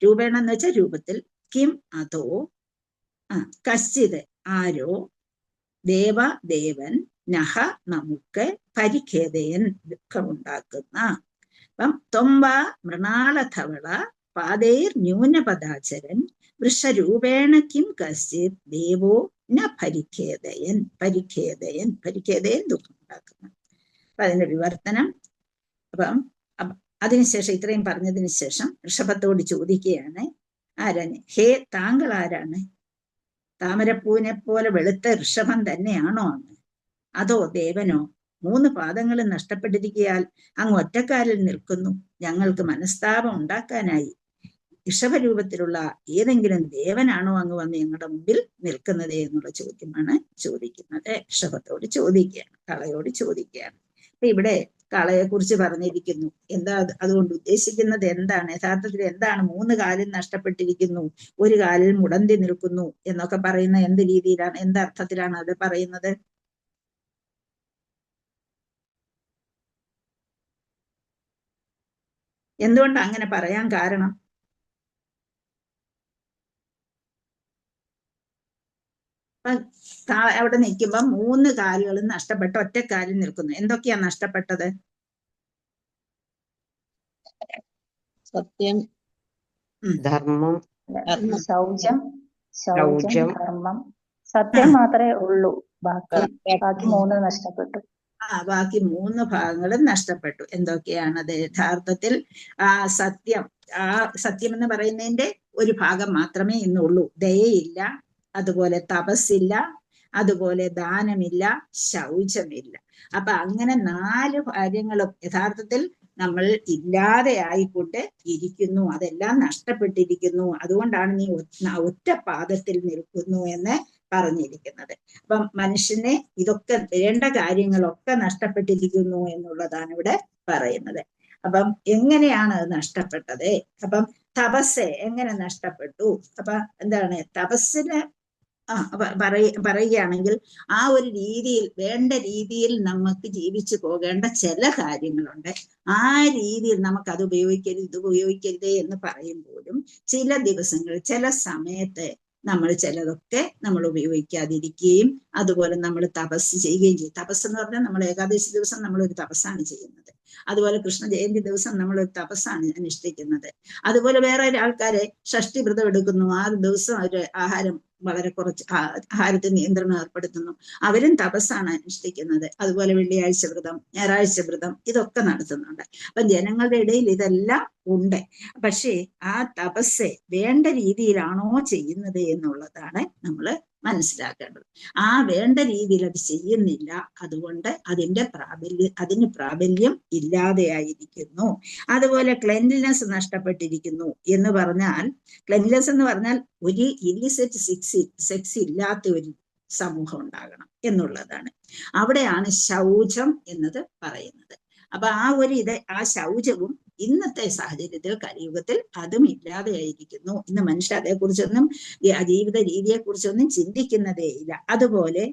എന്ന് വെച്ചാൽ രൂപത്തിൽ, കിം അതോ കശ്ചിത് ആരോ, ദേവ ദേവൻ, നഹ നമുക്ക്, പരിഖേദയൻ ദുഃഖമുണ്ടാക്കുന്ന. അപ്പം ത്വംബ മൃണാളധവള പാതൈർ ന്യൂനപദാചരൻ വൃഷരൂപേണ കിം കശ്ചിത് ദേവോ ന പരിഖേദയൻ. പരിഖേദയൻ ദുഃഖമുണ്ടാക്കുന്ന. അപ്പൊ അതിന്റെ വിവർത്തനം. അപ്പം അതിനുശേഷം ഇത്രയും പറഞ്ഞതിന് ശേഷം ഋഷഭത്തോട് ചോദിക്കുകയാണ്, ആരാണ്? ഹേ, താങ്കൾ ആരാണ്? താമരപ്പൂവിനെ പോലെ വെളുത്ത ഋഷഭം തന്നെയാണോ അങ്ങ്? അതോ ദേവനോ? 3 പാദങ്ങളും നഷ്ടപ്പെട്ടിരിക്കയാൽ അങ്ങ് ഒറ്റക്കാലിൽ നിൽക്കുന്നു. ഞങ്ങൾക്ക് മനസ്താപം ഉണ്ടാക്കാനായി ഋഷഭരൂപത്തിലുള്ള ഏതെങ്കിലും ദേവനാണോ അങ്ങ് വന്ന് ഞങ്ങളുടെ മുമ്പിൽ നിൽക്കുന്നത് എന്നുള്ള ചോദ്യമാണ് ചോദിക്കുന്നത്. ഋഷഭത്തോട് ചോദിക്കുകയാണ്, കളയോട് ചോദിക്കുകയാണ്. അപ്പൊ ഇവിടെ കാളയെ കുറിച്ച് പറഞ്ഞിരിക്കുന്നു. എന്താ അതുകൊണ്ട് ഉദ്ദേശിക്കുന്നത് എന്താണ്? യഥാർത്ഥത്തിൽ എന്താണ് 3 കാലിൽ നഷ്ടപ്പെട്ടിരിക്കുന്നു, 1 കാലിൽ മുടന്തി നിൽക്കുന്നു എന്നൊക്കെ പറയുന്ന എന്ത് രീതിയിലാണ്, എന്തർത്ഥത്തിലാണ് അത് പറയുന്നത്? എന്തുകൊണ്ടാണ് അങ്ങനെ പറയാൻ കാരണം? അവിടെ നിൽക്കുമ്പോ 3 കാലുകളും നഷ്ടപ്പെട്ട് ഒറ്റ കാലിൽ നിൽക്കുന്നു. എന്തൊക്കെയാ നഷ്ടപ്പെട്ടത്? സത്യം, ധർമ്മം, ധർമ്മം, ശൗചം, ശൗചം, ധർമ്മം, സത്യം മാത്രമേ ഉള്ളൂ. ബാക്കി 3 നഷ്ടപ്പെട്ടു. ബാക്കി 3 ഭാഗങ്ങളും നഷ്ടപ്പെട്ടു. എന്തൊക്കെയാണത്? യഥാർത്ഥത്തിൽ ആ സത്യം എന്ന് പറയുന്നതിന്റെ ഒരു ഭാഗം മാത്രമേ ഇന്നുള്ളൂ. ദയയില്ല, അതുപോലെ തപസ്സില്ല, അതുപോലെ ദാനമില്ല, ശൗചമില്ല. അപ്പൊ അങ്ങനെ 4 കാര്യങ്ങളും യഥാർത്ഥത്തിൽ നമ്മൾ ഇല്ലാതെ ആയിക്കൊണ്ട് ഇരിക്കുന്നു. അതെല്ലാം നഷ്ടപ്പെട്ടിരിക്കുന്നു. അതുകൊണ്ടാണ് നീ ഒറ്റ പാദത്തിൽ നിൽക്കുന്നു എന്ന് പറഞ്ഞിരിക്കുന്നത്. അപ്പം മനുഷ്യനെ ഇതൊക്കെ വേണ്ട കാര്യങ്ങളൊക്കെ നഷ്ടപ്പെട്ടിരിക്കുന്നു എന്നുള്ളതാണ് ഇവിടെ പറയുന്നത്. അപ്പം എങ്ങനെയാണ് അത് നഷ്ടപ്പെട്ടത്? അപ്പം തപസ് എങ്ങനെ നഷ്ടപ്പെട്ടു? അപ്പൊ എന്താണ് തപസ്സിന് പറയുകയാണെങ്കിൽ ആ ഒരു രീതിയിൽ, വേണ്ട രീതിയിൽ നമുക്ക് ജീവിച്ചു പോകേണ്ട ചില കാര്യങ്ങളുണ്ട്. ആ രീതിയിൽ നമുക്ക് അത് ഉപയോഗിക്കരുത്, ഇത് ഉപയോഗിക്കരുത് എന്ന് പറയുമ്പോഴും ചില ദിവസങ്ങൾ, ചില സമയത്ത് നമ്മൾ ചിലതൊക്കെ നമ്മൾ ഉപയോഗിക്കാതിരിക്കുകയും അതുപോലെ നമ്മൾ തപസ് ചെയ്യുകയും ചെയ്യും. തപസ് എന്ന് പറഞ്ഞാൽ നമ്മൾ ഏകാദശി ദിവസം നമ്മളൊരു തപസ്സാണ് ചെയ്യുന്നത്. അതുപോലെ കൃഷ്ണ ജയന്തി ദിവസം നമ്മളൊരു തപസ്സാണ് അനുഷ്ഠിക്കുന്നത്. അതുപോലെ വേറെ ആൾക്കാരെ ഷഷ്ടി വ്രതം എടുക്കുന്നു, 6 ദിവസം അവര് ആഹാരം വളരെ കുറച്ച്, ആഹാരത്തിന് നിയന്ത്രണം ഏർപ്പെടുത്തുന്നു. അവരും തപസ്സാണ് അനുഷ്ഠിക്കുന്നത്. അതുപോലെ വെള്ളിയാഴ്ച വ്രതം, ഞായറാഴ്ച വ്രതം, ഇതൊക്കെ നടത്തുന്നുണ്ട്. അപ്പൊ ജനങ്ങളുടെ ഇടയിൽ ഇതെല്ലാം ഉണ്ട്. പക്ഷേ ആ തപസ് വേണ്ട രീതിയിലാണോ ചെയ്യുന്നത് എന്നുള്ളതാണ് നമ്മൾ മനസ്സിലാക്കേണ്ടത്. ആ വേണ്ട രീതിയിൽ അത് ചെയ്യുന്നില്ല. അതുകൊണ്ട് അതിന് പ്രാബല്യം ഇല്ലാതെയായിരിക്കുന്നു. അതുപോലെ ക്ലെൻലിനെസ് നഷ്ടപ്പെട്ടിരിക്കുന്നു എന്ന് പറഞ്ഞാൽ, ക്ലെൻലിനെസ് എന്ന് പറഞ്ഞാൽ ഒരു ഇല്ലിസിറ്റ് സെക്സ് ഇല്ലാത്ത ഒരു സമൂഹം ഉണ്ടാകണം എന്നുള്ളതാണ്. അവിടെയാണ് ശൗചം എന്നത് പറയുന്നത്. അപ്പൊ ആ ശൗചവും ഇന്നത്തെ സാഹചര്യത്തിൽ, കലിയുഗത്തിൽ അതും ഇല്ലാതെയായിരിക്കുന്നു. ഇന്ന് മനുഷ്യർ അതേക്കുറിച്ചൊന്നും, ജീവിത രീതിയെ കുറിച്ചൊന്നും ചിന്തിക്കുന്നതേ ഇല്ല. അതുപോലെ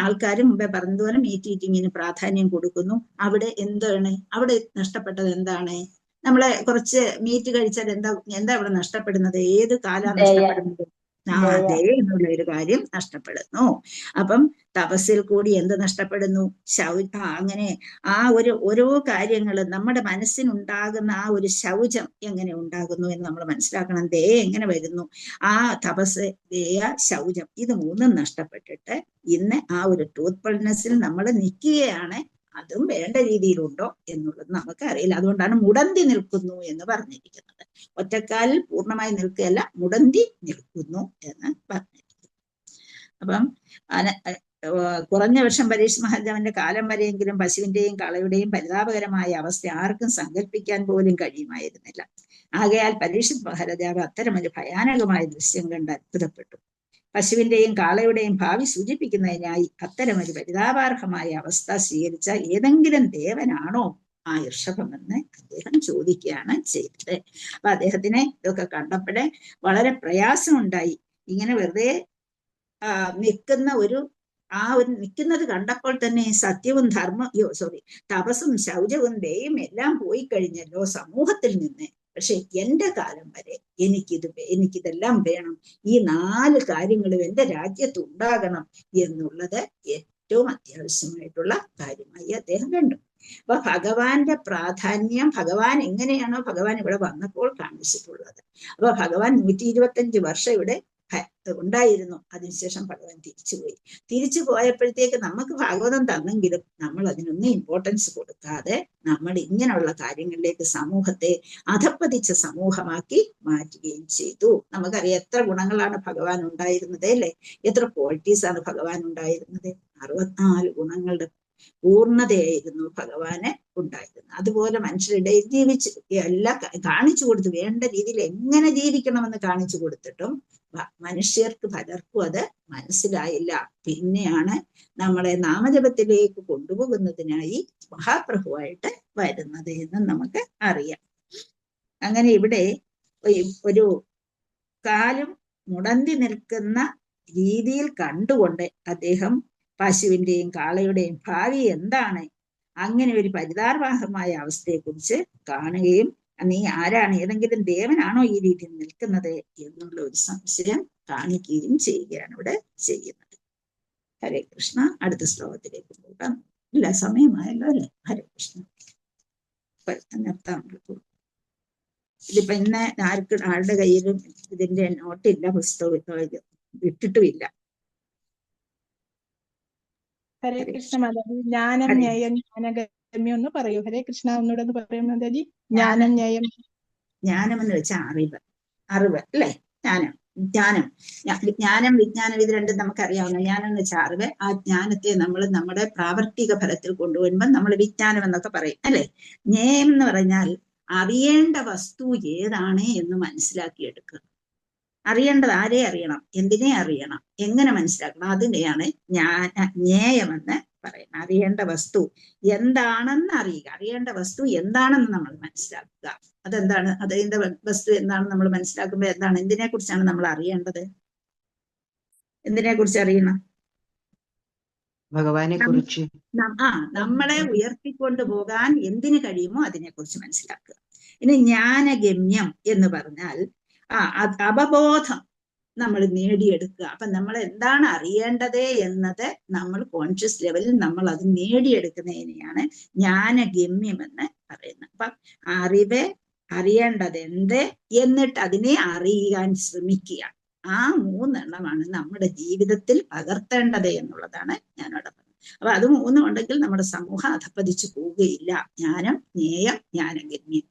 ആൾക്കാർ മുമ്പേ പറഞ്ഞതുപോലെ മീറ്റ് ഈറ്റിങ്ങിന് പ്രാധാന്യം കൊടുക്കുന്നു. അവിടെ എന്താണ് അവിടെ നഷ്ടപ്പെട്ടത്? എന്താണ്? നമ്മളെ കുറച്ച് മീറ്റ് കഴിച്ചാൽ എന്താ അവിടെ നഷ്ടപ്പെടുന്നത്? ഏത് കാലാണ് നഷ്ടപ്പെടുന്നത്? ദയ എന്നുള്ള ഒരു കാര്യം നഷ്ടപ്പെടുന്നു. അപ്പം തപസ്സിൽ കൂടി എന്ത് നഷ്ടപ്പെടുന്നു? അങ്ങനെ ആ ഓരോ കാര്യങ്ങളും നമ്മുടെ മനസ്സിനുണ്ടാകുന്ന ആ ഒരു ശൗചം എങ്ങനെ ഉണ്ടാകുന്നു എന്ന് നമ്മൾ മനസ്സിലാക്കണം. ദയ എങ്ങനെ വരുന്നു? ആ തപസ്, ദയ, ശൗചം, ഇത് 3 നഷ്ടപ്പെട്ടിട്ട് ഇന്ന് ആ ഒരു ട്രൂത്ത്ഫുൾനെസ്സിൽ നമ്മൾ നിൽക്കുകയാണ്. അതും വേണ്ട രീതിയിലുണ്ടോ എന്നുള്ളത് നമുക്ക് അറിയില്ല. അതുകൊണ്ടാണ് മുടന്തി നിൽക്കുന്നു എന്ന് പറഞ്ഞിരിക്കുന്നത്. ഒറ്റക്കാലിൽ പൂർണ്ണമായി നിൽക്കുകയല്ല, മുടന്തി നിൽക്കുന്നു എന്ന് പറഞ്ഞിരിക്കുന്നു. അപ്പം കുറഞ്ഞ വർഷം പരീക്ഷ മഹാരാജാവിന്റെ കാലം വരെയെങ്കിലും പശുവിന്റെയും കാളയുടെയും പരിതാപകരമായ അവസ്ഥ ആർക്കും സങ്കല്പിക്കാൻ പോലും കഴിയുമായിരുന്നില്ല. ആകയാൽ പരീക്ഷിത് മഹാരാജാവ് അത്തരമൊരു ഭയാനകമായ ദൃശ്യം കണ്ട് അത്ഭുതപ്പെട്ടു. പശുവിന്റെയും കാളയുടെയും ഭാവി സൂചിപ്പിക്കുന്നതിനായി അത്തരമൊരു പരിതാപാർഹമായ അവസ്ഥ സ്വീകരിച്ച ഏതെങ്കിലും ദേവനാണോ ആ ഋഷഭമെന്ന് അദ്ദേഹം ചോദിക്കുകയാണ് ചെയ്തത്. അപ്പൊ അദ്ദേഹത്തിന് ഇതൊക്കെ കണ്ടപ്പോഴേ വളരെ പ്രയാസമുണ്ടായി. ഇങ്ങനെ വെറുതെ നിൽക്കുന്ന നിൽക്കുന്നത് കണ്ടപ്പോൾ തന്നെ സത്യവും തപസ്സും ശൗചവും ദയയും എല്ലാം പോയി കഴിഞ്ഞല്ലോ സമൂഹത്തിൽ നിന്ന്. പക്ഷെ എന്റെ കാലം വരെ എനിക്കിതെല്ലാം വേണം, ഈ 4 കാര്യങ്ങളും എന്റെ രാജ്യത്ത് ഉണ്ടാകണം എന്നുള്ളത് ഏറ്റവും അത്യാവശ്യമായിട്ടുള്ള കാര്യമായി അദ്ദേഹം കണ്ടു. അപ്പൊ ഭഗവാന്റെ പ്രാധാന്യം, ഭഗവാൻ എങ്ങനെയാണോ ഭഗവാൻ ഇവിടെ വന്നപ്പോൾ കാണിച്ചിട്ടുള്ളത്. അപ്പൊ ഭഗവാൻ 125 വർഷം ഇവിടെ ഉണ്ടായിരുന്നു. അതിനുശേഷം ഭഗവാൻ തിരിച്ചു പോയപ്പോഴത്തേക്ക് നമുക്ക് ഭാഗവതം തന്നെങ്കിലും നമ്മൾ അതിനൊന്നും ഇമ്പോർട്ടൻസ് കൊടുക്കാതെ നമ്മൾ ഇങ്ങനെയുള്ള കാര്യങ്ങളിലേക്ക് സമൂഹത്തെ അധപ്പതിച്ച സമൂഹമാക്കി മാറ്റുകയും ചെയ്തു. നമുക്കറിയാം എത്ര ഗുണങ്ങളാണ് ഭഗവാൻ ഉണ്ടായിരുന്നത്, അല്ലെ? എത്ര ക്വാളിറ്റീസ് ആണ് ഭഗവാൻ ഉണ്ടായിരുന്നത്? 64 ഗുണങ്ങളുടെ പൂർണ്ണതയായിരുന്നു ഭഗവാന് ഉണ്ടായിരുന്നത്. അതുപോലെ മനുഷ്യരുടെ ജീവിച്ച് എല്ലാം കാണിച്ചു കൊടുത്തു, വേണ്ട രീതിയിൽ എങ്ങനെ ജീവിക്കണമെന്ന് കാണിച്ചു കൊടുത്തിട്ടും മനുഷ്യർക്ക് പലർക്കും അത് മനസ്സിലായില്ല. പിന്നെയാണ് നമ്മളെ നാമജപത്തിലേക്ക് കൊണ്ടുപോകുന്നതിനായി മഹാപ്രഭുവായിട്ട് വരുന്നത് എന്ന് നമുക്ക് അറിയാം. അങ്ങനെ ഇവിടെ ഒരു കാലും മുടന്തി നിൽക്കുന്ന രീതിയിൽ കണ്ടുകൊണ്ട് അദ്ദേഹം പശുവിന്റെയും കാളയുടെയും ഭാവി എന്താണ്, അങ്ങനെ ഒരു പരിതാപമായ അവസ്ഥയെക്കുറിച്ച് കാണുകയും നീ ആരാണ്, ഏതെങ്കിലും ദേവനാണോ ഈ രീതിയിൽ നിൽക്കുന്നത് എന്നുള്ള ഒരു സംശയം കാണിക്കുകയും ചെയ്യുകയാണ് ഇവിടെ ചെയ്യുന്നത്. ഹരേ കൃഷ്ണ. അടുത്ത ശ്ലോകത്തിലേക്ക് പോകാം. ഇല്ല, സമയമായല്ലോ അല്ലെ? ഹരേ കൃഷ്ണ. നിർത്താം. ഇതിപ്പോ ഇന്ന് ആരുടെ കയ്യിലും ഇതിന്റെ നോട്ടില്ല, പുസ്തകം വിട്ടിട്ടുമില്ല. ഹരേ കൃഷ്ണ മാതാജി. ജ്ഞാനം ന്യായം ജ്ഞാനഗമ്യം ഒന്ന് പറയൂ. ഹരേ കൃഷ്ണ, ഒന്നുകൂടെ ഒന്ന് പറയൂ മാതാജി. ജ്ഞാനം ന്യായം. ജ്ഞാനം എന്ന് വെച്ചാൽ അറിവ് അല്ലേ? ജ്ഞാനം വിജ്ഞാനം ഇത് രണ്ടും നമുക്കറിയാവുന്ന. ജ്ഞാനം എന്ന് വെച്ചാൽ അറിവ്. ആ ജ്ഞാനത്തെ നമ്മൾ നമ്മുടെ പ്രാവർത്തിക ഫലത്തിൽ കൊണ്ടുവരുമ്പോൾ നമ്മൾ വിജ്ഞാനം എന്നൊക്കെ പറയും അല്ലെ? ജ്ഞേയം എന്ന് പറഞ്ഞാൽ അറിയേണ്ട വസ്തു ഏതാണ് എന്ന് മനസ്സിലാക്കിയെടുക്കുക. അറിയേണ്ടത് ആരെ അറിയണം, എന്തിനെ അറിയണം, എങ്ങനെ മനസ്സിലാക്കണം, അതിനെയാണ് ജ്ഞേയമെന്ന് പറയുന്നത്. അറിയേണ്ട വസ്തു എന്താണെന്ന് അറിയുക. അറിയേണ്ട വസ്തു എന്താണെന്ന് നമ്മൾ മനസ്സിലാക്കുക. അതെന്താണ്? അതിന്റെ വസ്തു എന്താണെന്ന് നമ്മൾ മനസ്സിലാക്കുമ്പോൾ എന്താണ്, എന്തിനെ കുറിച്ചാണ് നമ്മൾ അറിയേണ്ടത്? എന്തിനെ കുറിച്ച് അറിയണം? ഭഗവാനെ കുറിച്ച്. നമ്മളെ ഉയർത്തിക്കൊണ്ടു പോകാൻ എന്തിനു കഴിയുമോ അതിനെക്കുറിച്ച് മനസ്സിലാക്കുക. ഇനി ജ്ഞാനഗമ്യം എന്ന് പറഞ്ഞാൽ അവബോധം നമ്മൾ നേടിയെടുക്കുക. അപ്പൊ നമ്മൾ എന്താണ് അറിയേണ്ടത് എന്നത് നമ്മൾ കോൺഷ്യസ് ലെവലിൽ നമ്മൾ അത് നേടിയെടുക്കുന്നതിനെയാണ് ജ്ഞാനഗമ്യം എന്ന് പറയുന്നത്. അപ്പൊ അറിയേണ്ടത് എന്ത്, എന്നിട്ട് അതിനെ അറിയാൻ ശ്രമിക്കുക. ആ 3 എണ്ണമാണ് നമ്മുടെ ജീവിതത്തിൽ പകർത്തേണ്ടത് എന്നുള്ളതാണ് ഞാനവിടെ പറഞ്ഞത്. അപ്പൊ അത് 3 ഉണ്ടെങ്കിൽ നമ്മുടെ സമൂഹം അധപ്പതിച്ചു പോവുകയില്ല. ജ്ഞാനം, ജ്ഞേയം, ജ്ഞാനഗമ്യം.